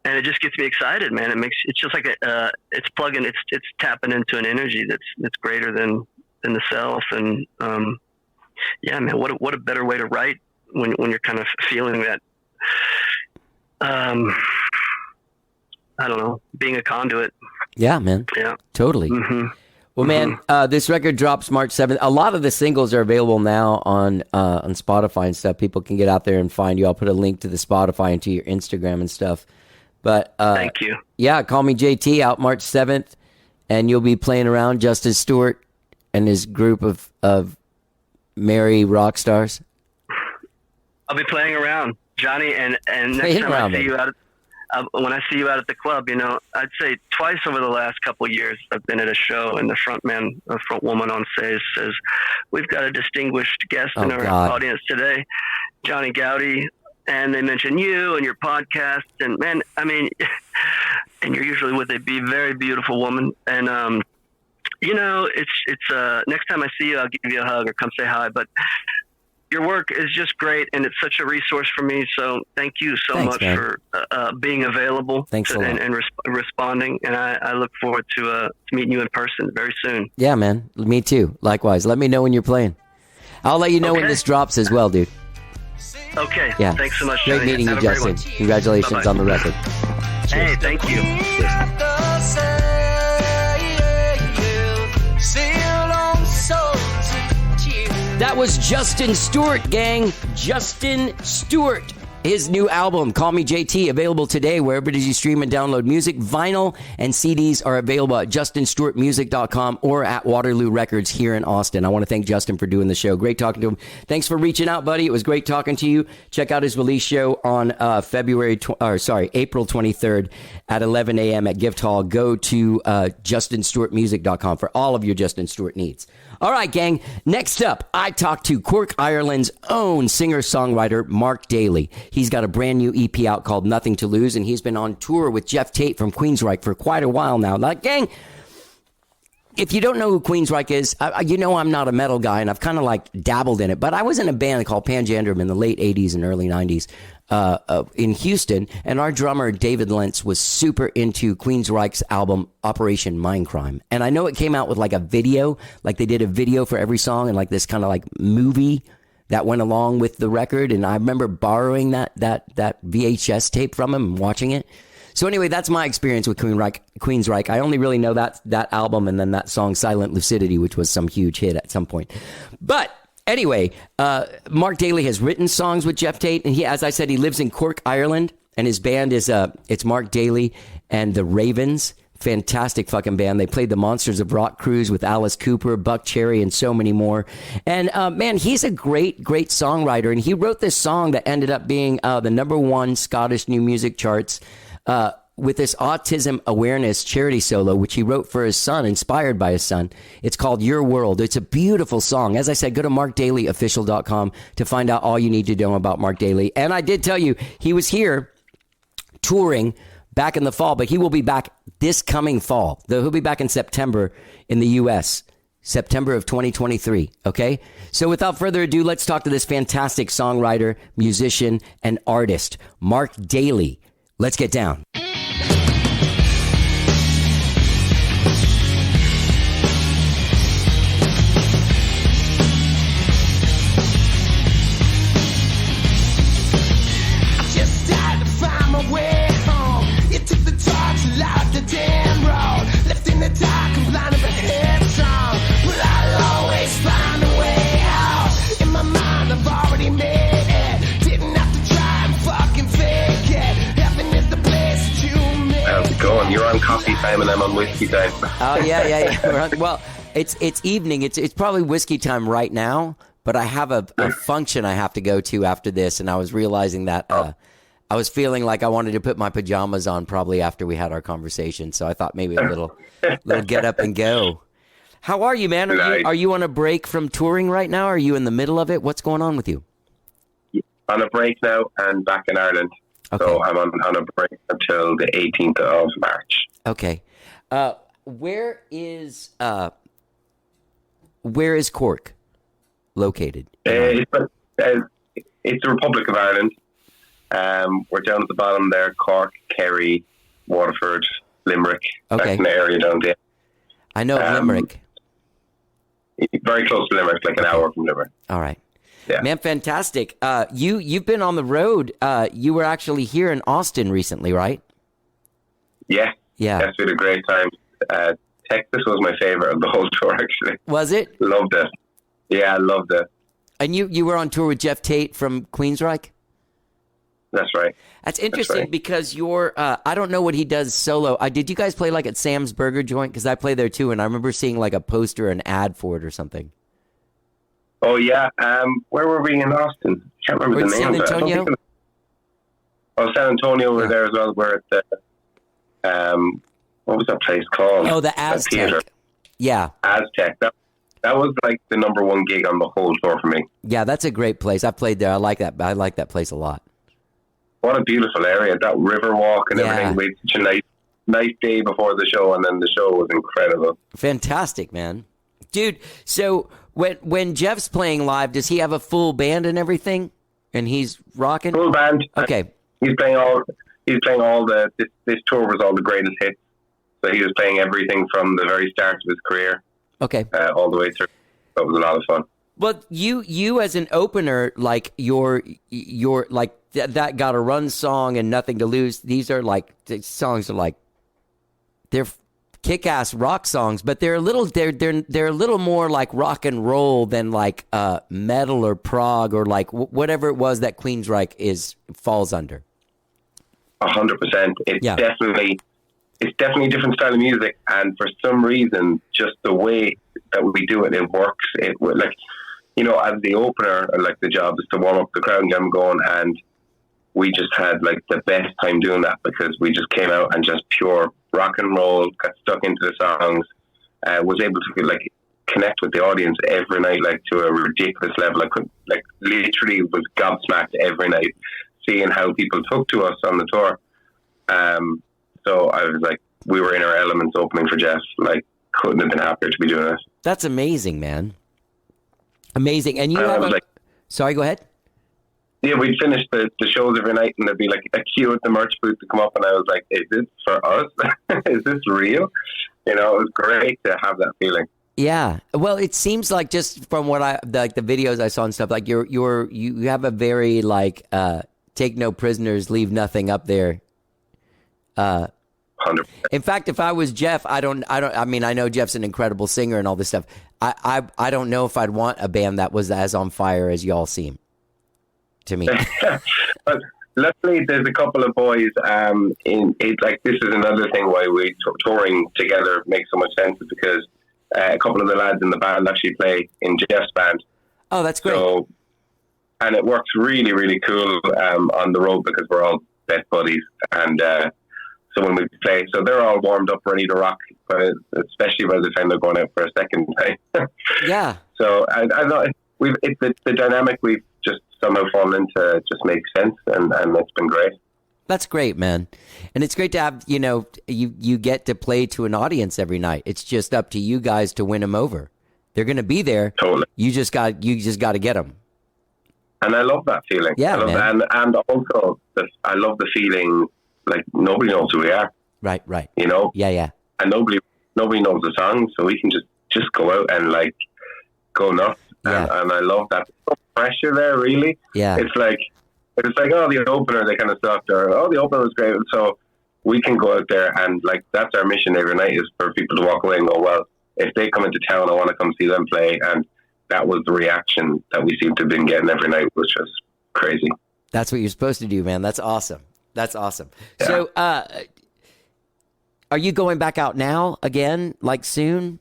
And it just gets me excited, man. It's just like it's plugging, it's tapping into an energy that's greater than the self. And, man, what a better way to write when you're kind of feeling that, I don't know, being a conduit. Yeah, man. Yeah. Totally. Mm-hmm. Well, man, this record drops March 7th. A lot of the singles are available now on Spotify and stuff. People can get out there and find you. I'll put a link to the Spotify and to your Instagram and stuff. But thank you. Yeah, Call Me JT out March 7th, and you'll be playing around Justin Stewart and his group of merry rock stars. I'll be playing around, Johnny, and next time I see you out when I see you out at the club, I'd say twice over the last couple of years I've been at a show and the front woman on stage says, we've got a distinguished guest in our audience today, Johnny Gowdy. And they mention you and your podcast and man, I mean, and you're usually with a very beautiful woman. And, it's next time I see you, I'll give you a hug or come say hi, but your work is just great, and it's such a resource for me. So thank you so much, man, for being available. Thanks a lot. And responding. And I look forward to meeting you in person very soon. Yeah, man. Me too. Likewise. Let me know when you're playing. I'll let you know when this drops as well, dude. Okay. Yeah. Thanks so much, Great Johnny. meeting you, Justin. Congratulations Bye-bye. on the record. Hey, thank you. That was Justin Stewart, gang. Justin Stewart. His new album, Call Me JT, available today wherever it is you stream and download music. Vinyl and CDs are available at justinstewartmusic.com or at Waterloo Records here in Austin. I want to thank Justin for doing the show. Great talking to him. Thanks for reaching out, buddy. It was great talking to you. Check out his release show on April 23rd at 11 a.m. at Gift Hall. Go to justinstewartmusic.com for all of your Justin Stewart needs. All right, gang. Next up, I talked to Cork, Ireland's own singer-songwriter, Mark Daly. He's got a brand new EP out called Nothing to Lose, and he's been on tour with Jeff Tate from Queensryche for quite a while now. Like, gang, if you don't know who Queensryche is, I'm not a metal guy, and I've kind of like dabbled in it, but I was in a band called Panjandrum in the late 80s and early 90s in Houston, and our drummer, David Lentz, was super into Queensryche's album Operation Mindcrime. And I know it came out with like a video, like they did a video for every song and like this kind of like movie that went along with the record. And I remember borrowing that VHS tape from him and watching it. So anyway, that's my experience with Queensryche. I only really know that album and then that song Silent Lucidity, which was some huge hit at some point. But anyway, Mark Daly has written songs with Jeff Tate, and as I said, he lives in Cork, Ireland, and his band is it's Mark Daly and the Ravens. Fantastic fucking band. They played the Monsters of Rock cruise with Alice Cooper, Buck Cherry, and so many more. And man, he's a great songwriter. And he wrote this song that ended up being the #1 Scottish new music charts with this autism awareness charity solo, which he wrote for his son, inspired by his son. It's called Your World. It's a beautiful song. As I said, go to markdalyofficial.com to find out all you need to know about Mark Daly. And I did tell you, he was here touring back in the fall, but he will be back this coming fall. He'll be back in September in the U.S., September of 2023, okay? So without further ado, let's talk to this fantastic songwriter, musician, and artist, Mark Daly. Let's get down. You're on coffee time and I'm on whiskey time. Oh yeah. Well, it's evening. It's probably whiskey time right now, but I have a function I have to go to after this, and I was realizing that I was feeling like I wanted to put my pajamas on probably after we had our conversation. So I thought maybe a little get up and go. How are you, man? Are you on a break from touring right now? Are you in the middle of it? What's going on with you? On a break now and back in Ireland. Okay. So I'm on a break until the 18th of March. Okay. Where is Cork located? It's the Republic of Ireland. We're down at the bottom there: Cork, Kerry, Waterford, Limerick. Okay. That's an area down there. I know Limerick. Very close to Limerick, like an hour from Limerick. All right. Yeah. Man, fantastic. You've been on the road. You were actually here in Austin recently, right? Yeah. Yeah. Yes, we had a great time. Texas was my favorite of the whole tour, actually. Was it? Loved it. Yeah, I loved it. And you were on tour with Jeff Tate from Queensryche? That's right. That's interesting. That's right. Because you're, I don't know what he does solo. Did you guys play like at Sam's Burger Joint? Because I play there too, and I remember seeing like a poster, an ad for it or something. Oh, yeah. Where were we in Austin? I can't remember the name of it. San Antonio? San Antonio were there as well. We're at the, what was that place called? Oh, the Aztec. Yeah. Aztec. That was like the #1 gig on the whole tour for me. Yeah, that's a great place. I played there. I like that place a lot. What a beautiful area. That river walk and everything. We had such a nice day before the show, and then the show was incredible. Fantastic, man. Dude, so when Jeff's playing live, does he have a full band and everything? And he's rocking? Full band. Okay. He's playing all this tour was all the greatest hits. So he was playing everything from the very start of his career. Okay. All the way through. That was a lot of fun. Well, you as an opener, like your like that Got to Run song and Nothing to Lose, these are like, the songs are like, they're kick-ass rock songs, but they're a little more like rock and roll than like metal or prog or like whatever it was that Queensryche falls under. 100%. It's definitely a different style of music, and for some reason, just the way that we do it, it works. It like, you know, as the opener, like the job is to warm up the crowd and get them going, and we just had like the best time doing that because we just came out and just pure rock and roll, got stuck into the songs, was able to like connect with the audience every night, like to a ridiculous level. I could like literally was gobsmacked every night seeing how people took to us on the tour. So I was like, we were in our elements opening for Jeff. Like, couldn't have been happier to be doing this. That's amazing, man. Amazing. And you have sorry, go ahead. Yeah, we'd finish the shows every night and there'd be like a queue at the merch booth to come up, and I was like, is this for us? Is this real? You know, it was great to have that feeling. Yeah. Well, it seems like just from what the videos I saw and stuff, like you have a very like take no prisoners, leave nothing up there. 100%. In fact, if I was Jeff, I mean, I know Jeff's an incredible singer and all this stuff. I don't know if I'd want a band that was as on fire as y'all seem to me. But luckily, there's a couple of boys. In it, like this is another thing why we touring together makes so much sense, is because a couple of the lads in the band actually play in Jeff's band. Oh, that's great. So, and it works really, really cool on the road because we're all best buddies, and so when we play, so they're all warmed up, ready to rock, especially by the time they're going out for a second time. Yeah. So I thought the dynamic we've just somehow fallen into just makes sense, and it's been great. That's great, man. And it's great to have, you get to play to an audience every night. It's just up to you guys to win them over. They're going to be there. Totally. You just got to get them. And I love that feeling. Yeah, I love man. that. And also, I love the feeling like nobody knows who we are. Right. Yeah. And nobody knows the song, so we can just go out and like go nuts. Yeah. And I love that. No pressure there, really. Yeah. It's like, oh, the opener, they kind of sucked, or, oh, the opener was great. And so we can go out there and, like, that's our mission every night, is for people to walk away and go, well, if they come into town, I want to come see them play. And that was the reaction that we seem to have been getting every night, which was crazy. That's what you're supposed to do, man. That's awesome. That's awesome. Yeah. So, are you going back out now again, like soon?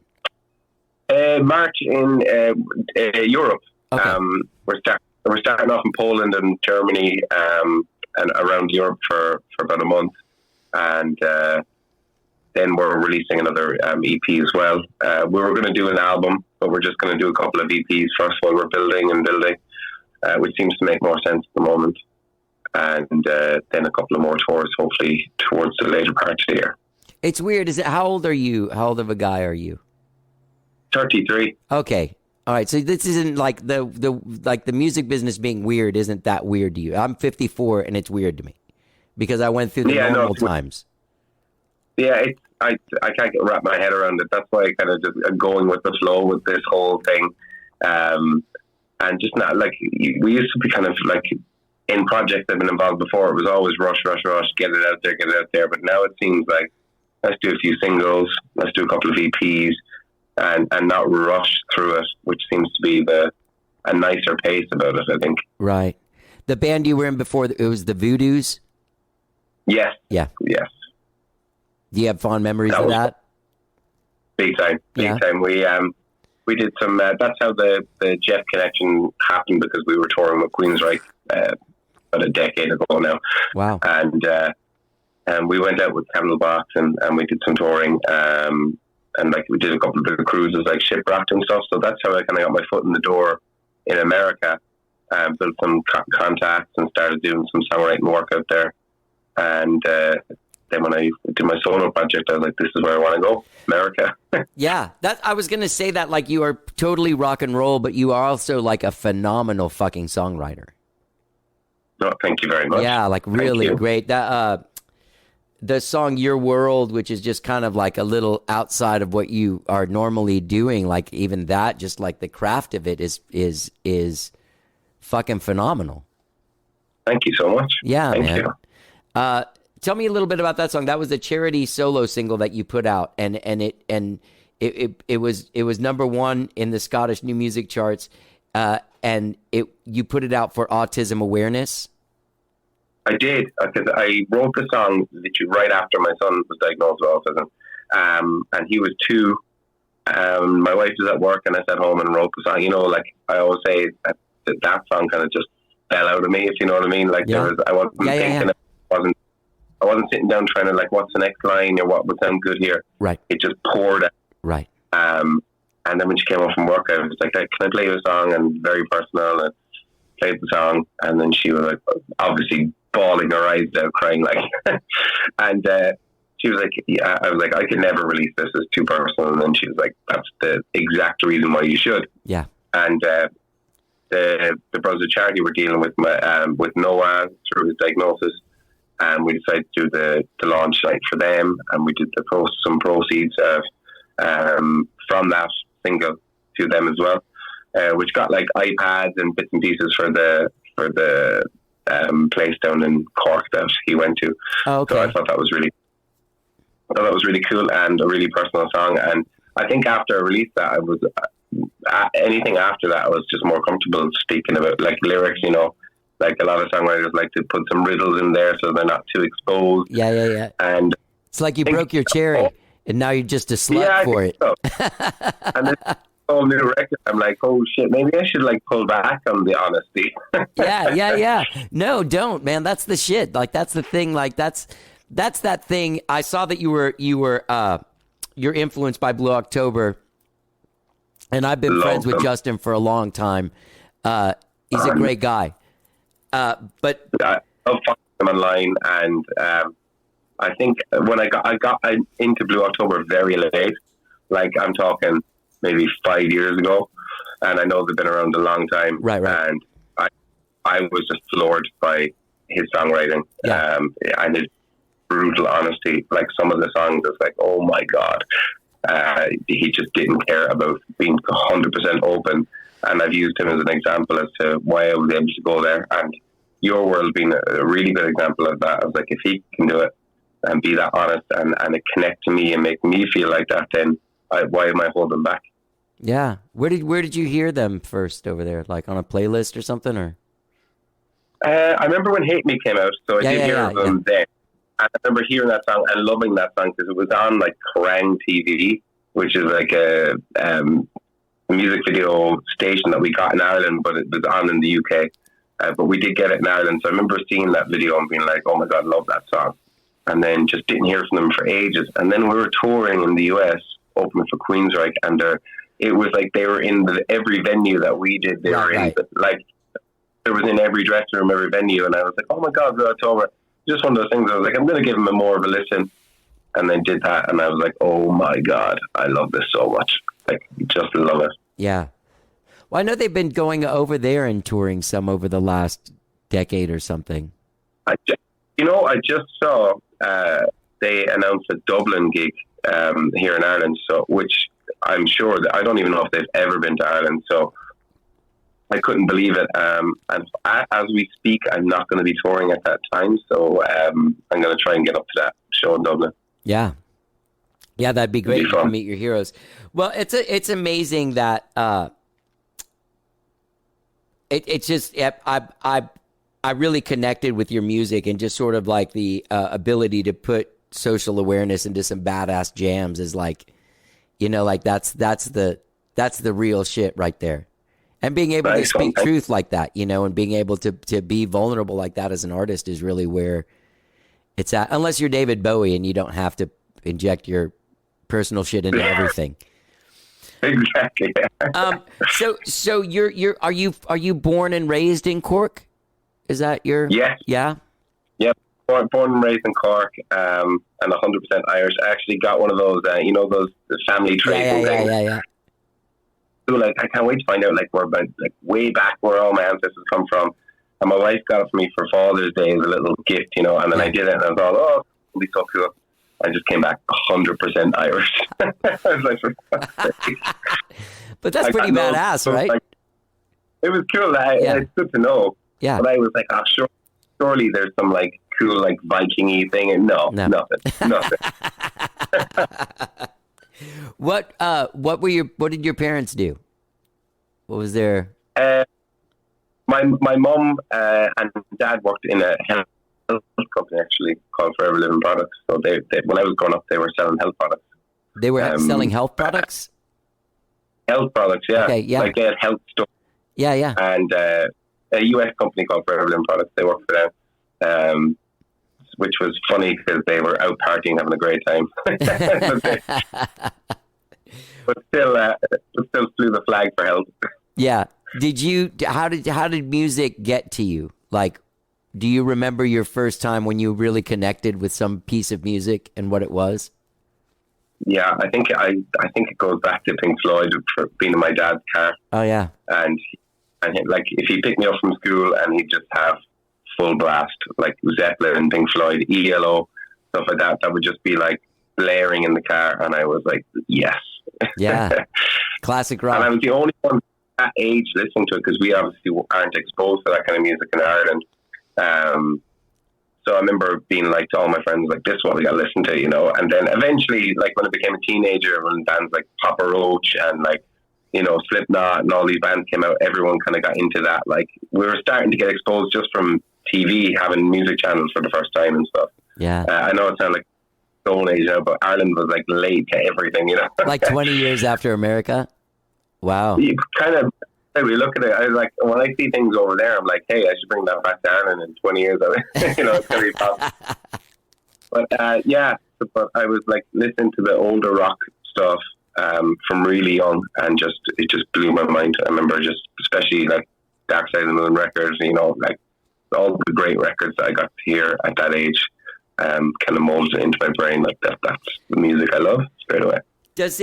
March in Europe. Okay. We're starting off in Poland and Germany, and around Europe for about a month, and then we're releasing another EP as well. We were going to do an album, but we're just going to do a couple of EPs first while we're building, which seems to make more sense at the moment, and then a couple of more tours, hopefully towards the later part of the year. It's weird. How old are you? How old of a guy are you? 33. Okay. All right. So this isn't like the music business being weird isn't that weird to you. I'm 54 and it's weird to me because I went through the normal times. Yeah, I can't wrap my head around it. That's why I kind of just am going with the flow with this whole thing. And just not like, we used to be kind of like in projects I've been involved before. It was always rush, get it out there. But now it seems like, let's do a few singles, let's do a couple of EPs, and not rush through it, which seems to be a nicer pace about it, I think. Right. The band you were in before, it was the Voodoos? Yes. Yeah. Yes. Do you have fond memories of that? Big time. We did some, that's how the Jeff connection happened, because we were touring with Queensryche about a decade ago now. Wow. And we went out with Candlebox and we did some touring, and like we did a couple of big cruises like Shipwrecked and stuff. So that's how I kind of got my foot in the door in America, built some contacts and started doing some songwriting work out there. And then when I did my solo project, I was like, this is where I want to go, America. Yeah, I was going to say that, like, you are totally rock and roll, but you are also like a phenomenal fucking songwriter. No, thank you very much. Yeah, like really great. That the song Your World, which is just kind of like a little outside of what you are normally doing, like even that, just like the craft of it is fucking phenomenal. Thank you so much. Yeah, thank man. you. Tell me a little bit about that song. That was a charity solo single that you put out, and it was number one in the Scottish new music charts, and you put it out for autism awareness. I did, because I wrote the song literally right after my son was diagnosed with autism, and he was 2. My wife was at work, and I sat home and wrote the song. You know, like I always say, that song kind of just fell out of me, if you know what I mean. Like I wasn't thinking, I wasn't sitting down trying to like, what's the next line or what would sound good here. Right. It just poured out. Right. And then when she came home from work, I was like, can I play you a song? And very personal, and played the song, and then she was like, obviously bawling her eyes out, crying like, and she was like, yeah. I was like, I could never release this, it's too personal. And then she was like, that's the exact reason why you should. Yeah. And the Brothers of Charity were dealing with with Noah through his diagnosis, and we decided to do the launch site for them, and we did some proceeds from that single to them as well, which got like iPads and bits and pieces for the place down in Cork that he went to. Oh, okay. So I thought that was really cool and a really personal song. And I think after I released that, I was anything after that, I was just more comfortable speaking about like lyrics, you know, Like a lot of songwriters like to put some riddles in there so they're not too exposed. Yeah. And it's like you broke your cherry, and now you're just a slut for it. So. And this whole new record, I'm like, oh shit, maybe I should like pull back on the honesty. Yeah. No, don't, man. That's the shit. Like that's the thing. Like that's that thing. I saw that you're influenced by Blue October, and I've been friends with Justin for a long time. He's a great guy. But I love following him online, and I think when I got into Blue October very late, like I'm talking maybe 5 years ago, and I know they've been around a long time. Right. And I was just floored by his songwriting, and his brutal honesty. Like some of the songs, it's like, oh my god, he just didn't care about being 100% open. And I've used him as an example as to why I was able to go there. And Your World being a really good example of that. I was like, if he can do it and be that honest and it connect to me and make me feel like that, then why am I holding back? Yeah. Where did you hear them first over there? Like on a playlist or something? Or I remember when Hate Me came out, so I did hear them then. And I remember hearing that song and loving that song because it was on like Kerrang TV, which is like a music video station that we got in Ireland, but it was on in the UK. But we did get it in Ireland, so I remember seeing that video and being like, oh my god, love that song. And then just didn't hear from them for ages. And then we were touring in the US, opening for Queensryche, and it was like they were in every venue that we did. They were in, like, there was in every dressing room, every venue, and I was like, oh my god, Blue October. Just one of those things I was like, I'm going to give them more of a listen. And then did that, and I was like, oh my god, I love this so much. Like, just love it. Yeah. Well, I know they've been going over there and touring some over the last decade or something. I just saw they announced a Dublin gig here in Ireland, so which I'm sure that I don't even know if they've ever been to Ireland, so I couldn't believe it. And as we speak, I'm not going to be touring at that time, so I'm going to try and get up to that show in Dublin. Yeah, that'd be great to meet your heroes. Well, it's amazing that it's just I really connected with your music and just sort of like the ability to put social awareness into some badass jams is like, like that's the real shit right there. And being able to speak truth like that, and being able to be vulnerable like that as an artist is really where it's at. Unless you're David Bowie and you don't have to inject your personal shit into everything. Exactly. So are you born and raised in Cork? Is that your? Yes. Yeah. Yep. Born and raised in Cork, and 100% Irish. I actually got one of those, those family traits and things. Yeah. So, like, I can't wait to find out, like, way back where all my ancestors come from. And my wife got it for me for Father's Day as a little gift, and then I did it, and I thought, oh, it'll be so cool. I just came back 100% Irish. I was like, but that's pretty badass, right? Like, it was cool. It's good to know. Yeah. But I was like, surely there's some, like, cool, like, Viking-y thing. And no. Nothing. What did your parents do? What was their? My mum and dad worked in a health company actually called Forever Living Products. So they when I was growing up, they were selling health products. They were selling health products. Health products, yeah. Okay, yeah. Like they had health stores. Yeah. And a US company called Forever Living Products. They worked for them. Which was funny because they were out partying, having a great time. but still flew the flag for health. Yeah. How did music get to you? Like, do you remember your first time when you really connected with some piece of music and what it was? Yeah, I think it goes back to Pink Floyd for being in my dad's car. Oh yeah. And like if he picked me up from school and he'd just have full blast, like Zeppelin, Pink Floyd, ELO, stuff like that would just be like blaring in the car, and I was like, yes. Yeah. Classic rock. And I was the only one at age listening to it because we obviously aren't exposed to that kind of music in Ireland. So I remember being like to all my friends, like, this is what we got to listen to, And then eventually, like when I became a teenager, when bands like Papa Roach and like Slipknot and all these bands came out, everyone kind of got into that. Like, we were starting to get exposed just from TV, having music channels for the first time and stuff. Yeah. I know it sounds like Stone Age now, but Ireland was like late to everything, Like 20 years after America? Wow. You kind of, we look at it, I was like, when I see things over there, I'm like, hey, I should bring that back to Ireland in 20 years. It's going to be possible. But but I was like listening to the older rock stuff from really young, and it just blew my mind. I remember especially like Dark Side of the Moon records, like all the great records that I got to hear at that age, kind of molded into my brain. Like that's the music I love straight away. Does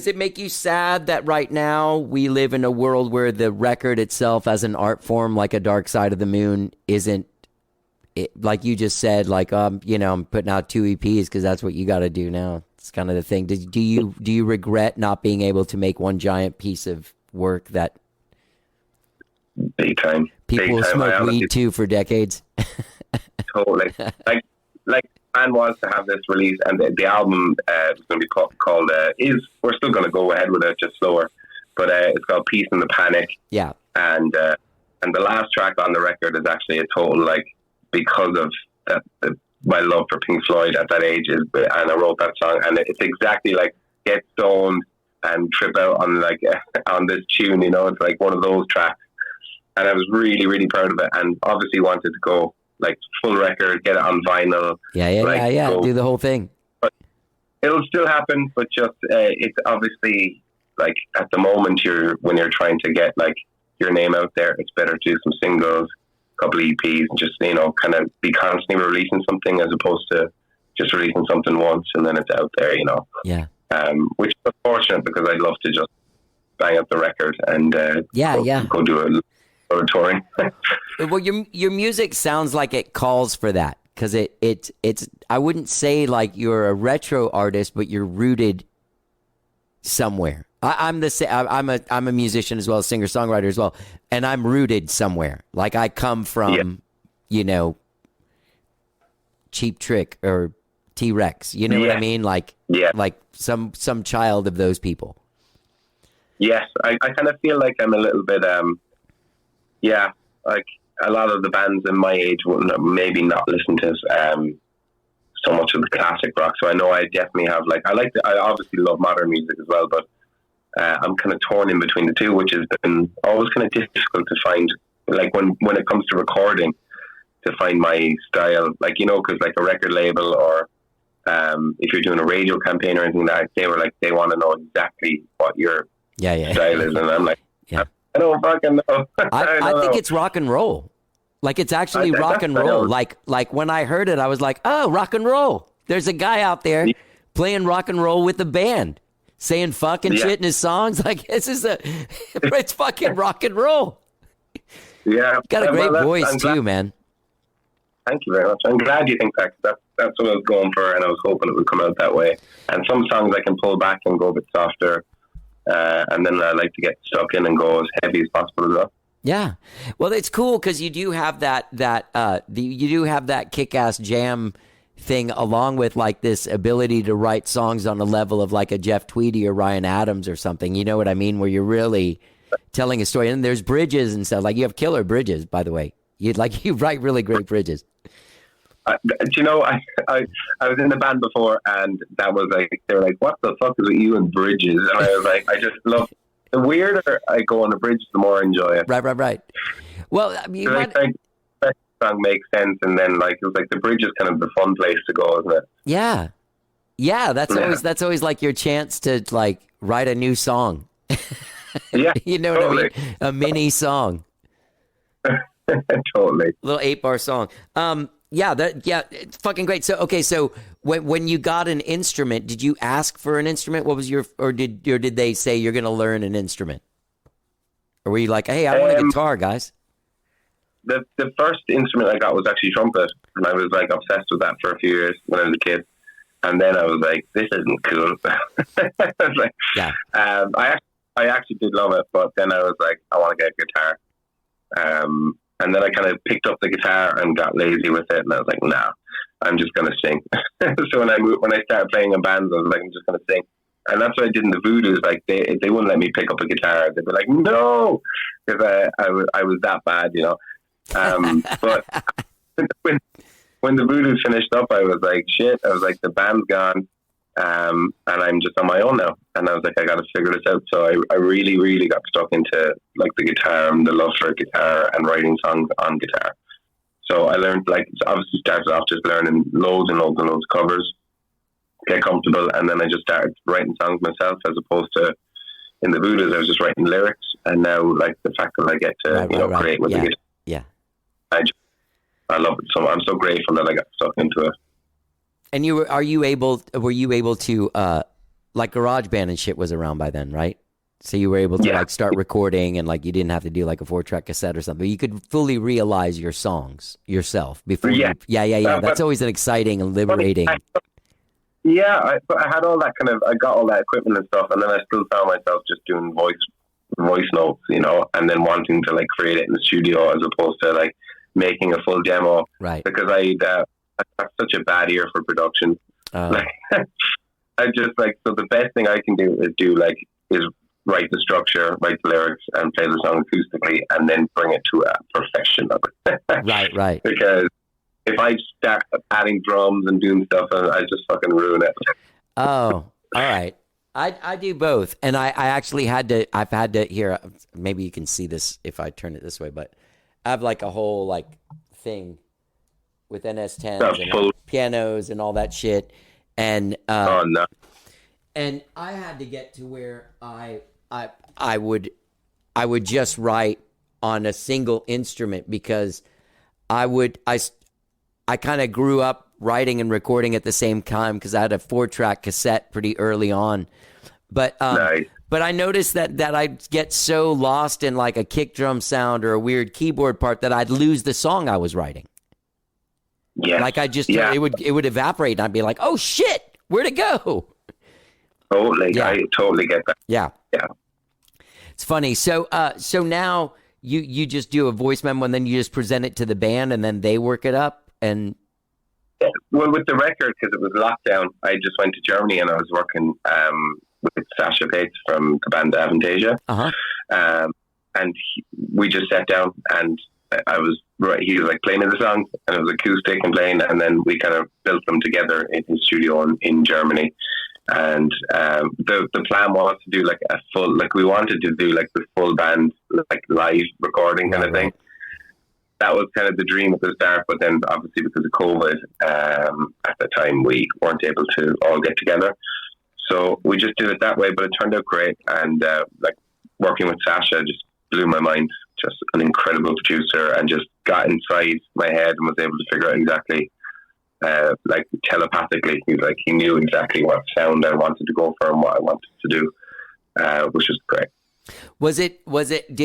it make you sad that right now we live in a world where the record itself as an art form, like a Dark Side of the Moon, isn't like you just said, like, I'm putting out 2 EPs because that's what you got to do now. It's kind of the thing. Do you regret not being able to make one giant piece of work that big time people will smoke weed to for decades? Totally. like plan was to have this release, and the album was going to be called we're still going to go ahead with it, just slower, but it's called Peace in the Panic. Yeah. And the last track on the record is actually a total, like, because of my love for Pink Floyd at that age, and I wrote that song, and it's exactly like get stoned and trip out on like on this tune, it's like one of those tracks, and I was really, really proud of it, and obviously wanted to go like full record, get it on vinyl. Do the whole thing. But it'll still happen, but just it's obviously like at the moment when you're trying to get like your name out there, it's better to do some singles, couple of EPs, and just kind of be constantly releasing something as opposed to just releasing something once and then it's out there. Yeah. Which is unfortunate because I'd love to just bang up the record and go do a touring. Well, your music sounds like it calls for that, because it's I wouldn't say like you're a retro artist, but you're rooted somewhere. I'm a musician as well, singer songwriter as well, and I'm rooted somewhere. Like I come from, Cheap Trick or T-Rex. You know what I mean? Like some child of those people. Yes, I kind of feel like I'm a little bit like a lot of the bands in my age would maybe not listen to so much of the classic rock. So I know I definitely have I obviously love modern music as well, but I'm kind of torn in between the two, which has been always kind of difficult to find. Like when it comes to recording, to find my style, because like a record label or if you're doing a radio campaign or anything like that, they want to know exactly what your style is, and I'm like, I don't fucking know. I think it's rock and roll. Like it's actually rock and roll. Like when I heard it, I was like, oh, rock and roll. There's a guy out there playing rock and roll with a band, saying fucking shit in his songs. Like it's fucking rock and roll. Yeah, got a great voice too, man. Thank you very much. I'm glad you think that. That's what I was going for, and I was hoping it would come out that way. And some songs I can pull back and go a bit softer, and then I like to get stuck in and go as heavy as possible as well. Yeah, well, it's cool because you do have you do have that kick-ass jam thing, along with like this ability to write songs on a level of like a Jeff Tweedy or Ryan Adams or something. You know what I mean? Where you're really telling a story, and there's bridges and stuff. Like you have killer bridges, by the way. You write really great bridges. Do you know, I was in the band before, and that was like, they were like, what the fuck is with you and bridges? And I was like, I just love, the weirder I go on the bridge, the more I enjoy it. Right. Well, I mean, that song makes sense, and then like, it was like the bridge is kind of the fun place to go, isn't it? Yeah, that's always like your chance to like write a new song. Yeah. You know totally. what I mean? A mini song. Totally. Little 8-bar song. It's fucking great. So when you got an instrument, did you ask for an instrument? What was or did they say you're going to learn an instrument? Or were you like, hey, I want a guitar, guys? The first instrument I got was actually trumpet, and I was like obsessed with that for a few years when I was a kid. And then I was like, this isn't cool. I was like, I actually did love it, but then I was like, I want to get a guitar. And then I kind of picked up the guitar and got lazy with it, and I was like, nah, I'm just going to sing. So when I started playing in bands, I was like, I'm just going to sing. And that's what I did in the Voodoos. Like they wouldn't let me pick up a guitar. They'd be like, no, because I was that bad, you know. But when the Voodoos finished up, I was like, shit. I was like, the band's gone, and I'm just on my own now. And I was like, I got to figure this out. So I really, really got stuck into like the guitar and the love for guitar and writing songs on guitar. So I learned, like, obviously started off just learning loads and loads and loads of covers, get comfortable, and then I just started writing songs myself, as opposed to in the Voodoos I was just writing lyrics. And now, like, the fact that I get to create with the guitar, I love it. So I'm so grateful that I got stuck into it. And were you able to like GarageBand and shit was around by then, right? So you were able to like start recording, and like you didn't have to do like a 4-track cassette or something. You could fully realize your songs yourself before. Yeah. That's always an exciting and liberating. I had all that I got all that equipment and stuff, and then I still found myself just doing voice notes, you know, and then wanting to like create it in the studio as opposed to like making a full demo, right? Because I have such a bad ear for production. I just like, so the best thing I can do is write the structure, write the lyrics, and play the song acoustically, and then bring it to a professional. Right. Because if I start adding drums and doing stuff, I just fucking ruin it. Oh, all right. I do both, and I've had to here. Maybe you can see this if I turn it this way, but I have like a whole like thing with NS10s and pianos and all that shit, and no. And I had to get to where I would just write on a single instrument, because I kind of grew up writing and recording at the same time, because I had a 4-track cassette pretty early on. But nice. But I noticed that I get so lost in like a kick drum sound or a weird keyboard part that I'd lose the song I was writing. Yeah. Like it would evaporate, and I'd be like, oh shit, where'd it go? Totally. Yeah. I totally get that. Yeah. It's funny. So now you just do a voice memo, and then you just present it to the band, and then they work it up. And well, with the record, because it was lockdown, I just went to Germany, and I was working with Sasha Bates from the band Avantasia. And we just sat down, and he was like playing the songs, and it was acoustic and playing, and then we kind of built them together in his studio in Germany. And the plan was to do like a full, like we wanted to do like the full band like live recording kind of thing. That was kind of the dream at the start, but then obviously because of COVID, at the time we weren't able to all get together. So we just did it that way, but it turned out great. And like working with Sasha just blew my mind. Just an incredible producer, and just got inside my head and was able to figure out exactly, like telepathically, he knew exactly what sound I wanted to go for and what I wanted to do, which was great.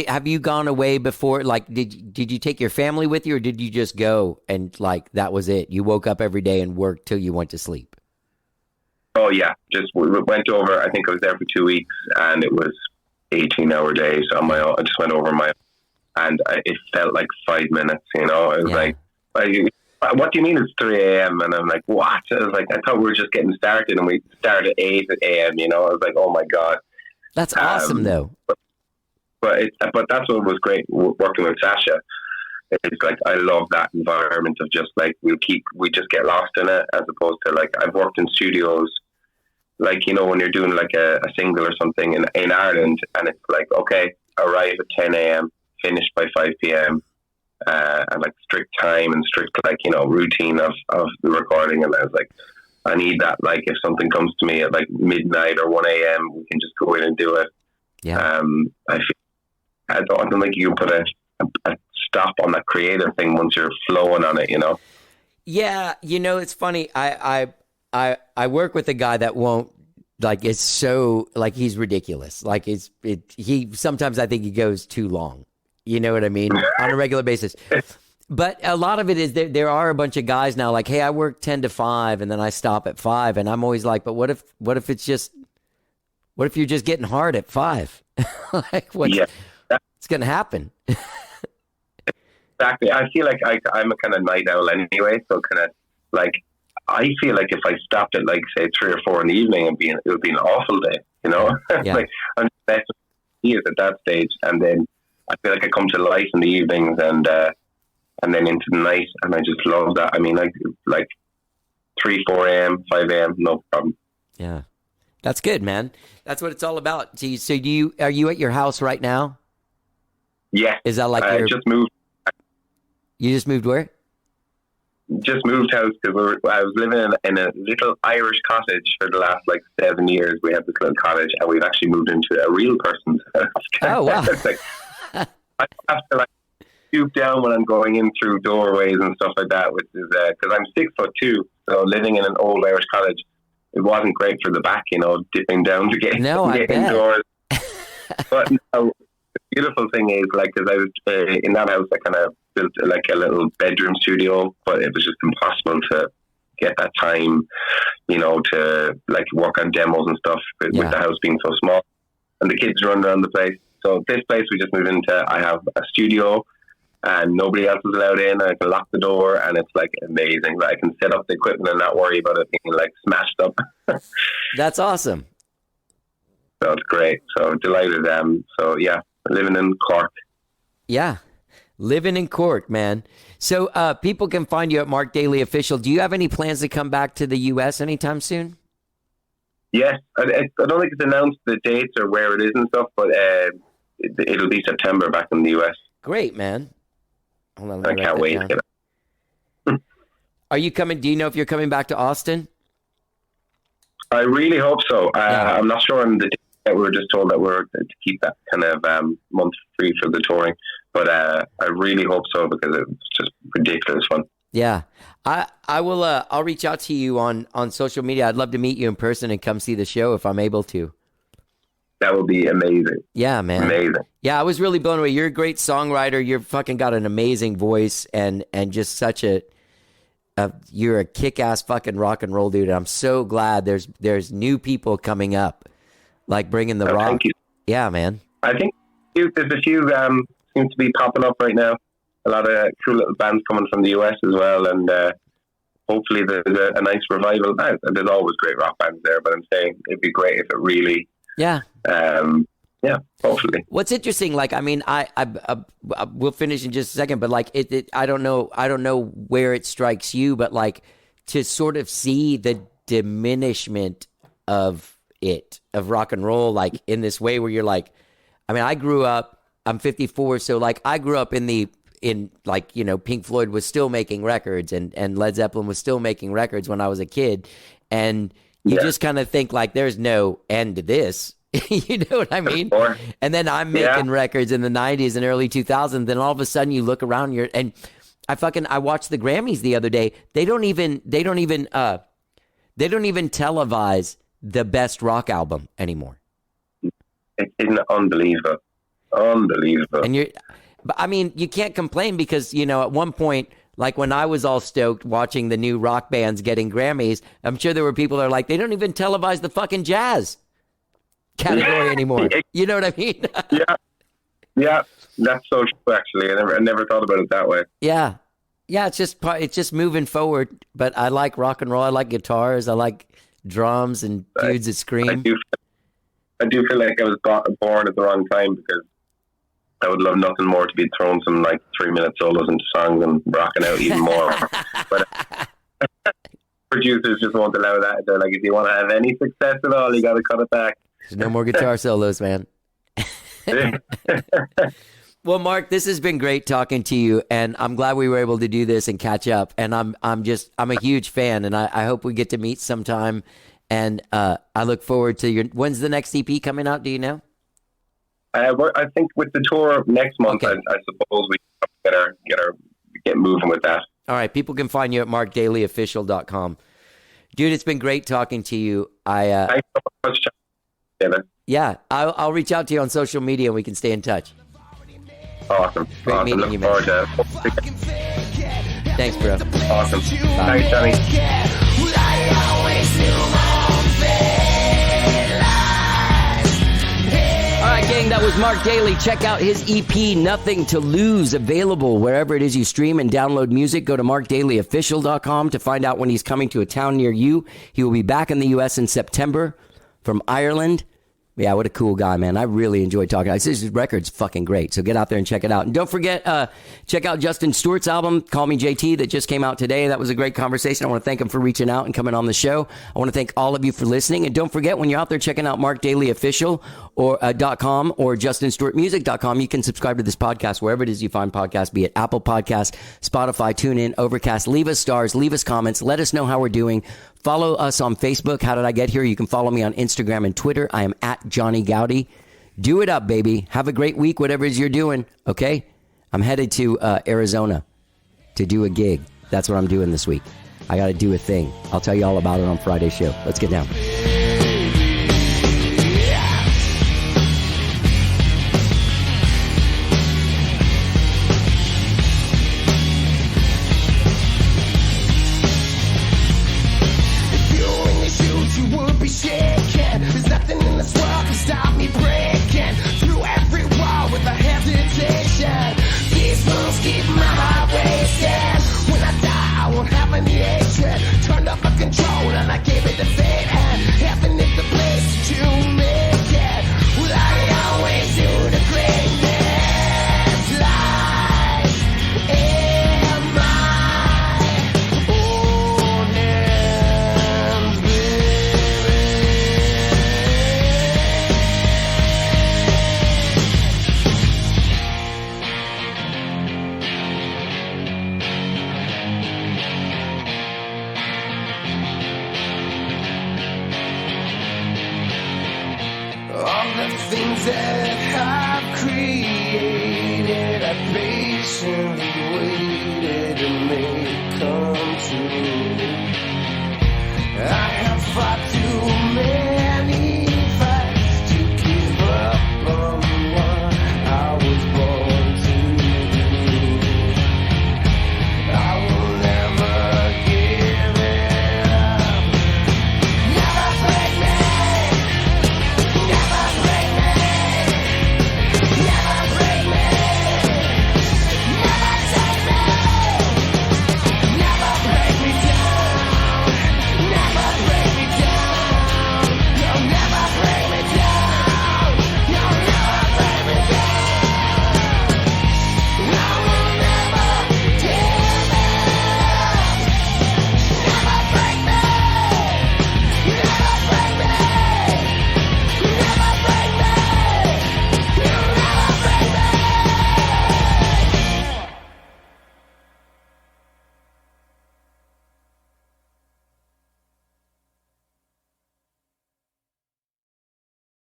Have you gone away before? Like, did you take your family with you, or did you just go and like that was it? You woke up every day and worked till you went to sleep? Oh yeah, we went over. I think I was there for 2 weeks, and it was 18-hour days on my own. I just went over and it felt like 5 minutes. You know, it was like, what do you mean it's 3 a.m.? And I'm like, what? I was like, I thought we were just getting started, and we started at 8 a.m. You know, I was like, oh my god. That's awesome, though. But that's what was great working with Sasha. It's like I love that environment of just like we just get lost in it, as opposed to like I've worked in studios, like you know when you're doing like a single or something in Ireland, and it's like okay, arrive at 10 a.m., finish by 5 p.m. And like strict time and strict like you know routine of the recording, and I was like, I need that. Like if something comes to me at like midnight or 1 a.m., we can just go in and do it. Yeah. I don't think you can put a stop on that creative thing once you're flowing on it, you know? Yeah. You know, it's funny. I work with a guy that won't like, it's so like, he's ridiculous. Like he sometimes I think he goes too long. You know what I mean? On a regular basis. But a lot of it is there are a bunch of guys now like, hey, I work 10 to 5 and then I stop at 5. And I'm always like, but what if you're just getting hard at 5? Like what's going to happen? Exactly. I feel like I'm a kind of night owl anyway. So kind of like I feel like if I stopped at like say 3 or 4 in the evening, it would be an awful day, you know. Yeah. Like I'm best he is at that stage, and then I feel like I come to life in the evenings and then into the night, and I just love that. I mean, like 3, 4 a.m., 5 a.m., no problem. Yeah, that's good, man. That's what it's all about. So are you at your house right now? Yeah. Is that like I just moved? You just moved where? Just moved house because I was living in a little Irish cottage for the last like 7 years. We had this little cottage, and we've actually moved into a real person's house. Oh wow! Like, I have to like stoop down when I'm going in through doorways and stuff like that, which is because I'm 6'2", so living in an old Irish cottage, it wasn't great for the back, you know, dipping down to get, get indoors. But no, the beautiful thing is, like, because I was in that house, I kind of built like a little bedroom studio, but it was just impossible to get that time, you know, to like work on demos and stuff with the house being so small and the kids run around the place. So this place we just moved into, I have a studio and nobody else is allowed in. I can lock the door, and it's like amazing. I can set up the equipment and not worry about it being like smashed up. That's awesome. So it's great. So delighted. So yeah, living in Cork. Yeah, living in Cork, man. So people can find you at Mark Daly Official. Do you have any plans to come back to the U.S. anytime soon? Yes, I don't think it's announced the dates or where it is and stuff, but it'll be September back in the U.S. Great, man. Hold on, I can't wait. Are you coming? Do you know if you're coming back to Austin? I really hope so. I'm not sure on the date. We were just told that we're to keep that kind of month free for the touring, but I really hope so because it's just ridiculous fun. Yeah, I will. I'll reach out to you on social media. I'd love to meet you in person and come see the show if I'm able to. That would be amazing. Yeah, man. Amazing. Yeah, I was really blown away. You're a great songwriter. You're fucking got an amazing voice and just such you're a kick-ass fucking rock and roll dude. I'm so glad there's new people coming up, like bringing the rock. Thank you. Yeah, man. I think there's a few seem to be popping up right now. A lot of cool little bands coming from the US as well, and hopefully there's a nice revival. There's always great rock bands there, but I'm saying it'd be great if it really. Yeah. Yeah, hopefully. What's interesting, like, I mean, I we'll finish in just a second, but like, I don't know where it strikes you, but like, to sort of see the diminishment of rock and roll, like in this way where you're like, I mean, I grew up, I'm 54, so like, I grew up in like, you know, Pink Floyd was still making records and Led Zeppelin was still making records when I was a kid, and you just kind of think like there's no end to this. You know what I mean? And then I'm making records in the 90s and early 2000s. Then all of a sudden you look around and I watched the Grammys the other day. They don't even televise the best rock album anymore. It's unbelievable. And I mean, you can't complain because, you know, at one point, like when I was all stoked watching the new rock bands getting Grammys, I'm sure there were people that are like, they don't even televise the fucking jazz category anymore. You know what I mean? Yeah, that's so true. Actually, I never thought about it that way. Yeah, it's just moving forward. But I like rock and roll. I like guitars. I like drums and dudes that scream. I do feel like I was born at the wrong time because I would love nothing more to be throwing some like 3-minute solos into songs and rocking out even more. But producers just won't allow that. They're like, if you want to have any success at all, you got to cut it back. There's no more guitar solos, man. Well, Mark, this has been great talking to you, and I'm glad we were able to do this and catch up. And I'm a huge fan, and I hope we get to meet sometime. And I look forward to when's the next EP coming out? Do you know? I think with the tour next month, I suppose we get moving with that. All right, people can find you at markdalyofficial.com. Dude, it's been great talking to you. Thanks so much, Taylor. Yeah, I'll reach out to you on social media and we can stay in touch. Awesome. Great meeting you, man. Thanks, bro. Awesome. Bye. Thanks, Johnny. All right, gang, that was Mark Daly. Check out his EP, Nothing to Lose, available wherever it is you stream and download music. Go to markdalyofficial.com to find out when he's coming to a town near you. He will be back in the U.S. in September from Ireland. Yeah, what a cool guy, man. I really enjoyed talking. His record's fucking great, so get out there and check it out. And don't forget, check out Justin Stewart's album, Call Me JT, that just came out today. That was a great conversation. I want to thank him for reaching out and coming on the show. I want to thank all of you for listening. And don't forget, when you're out there checking out markdalyofficial or .com or justinstewartmusic.com, you can subscribe to this podcast wherever it is you find podcasts, be it Apple Podcasts, Spotify, TuneIn, Overcast. Leave us stars, leave us comments, let us know how we're doing. Follow us on Facebook. How did I get here? You can follow me on Instagram and Twitter. I am at Johnny Gowdy. Do it up, baby. Have a great week, whatever it is you're doing, okay? I'm headed to Arizona to do a gig. That's what I'm doing this week. I got to do a thing. I'll tell you all about it on Friday's show. Let's get down. There's nothing in this world can stop me breaking through every wall with a hesitation. These moves keep my heart racing. When I die, I won't have any hatred. Turned up my control and I gave it the fate. And heaven is the place to make it. Well, I always do the greatness lies in my own hands, all the things that I've created, I patiently waited to make come true. I have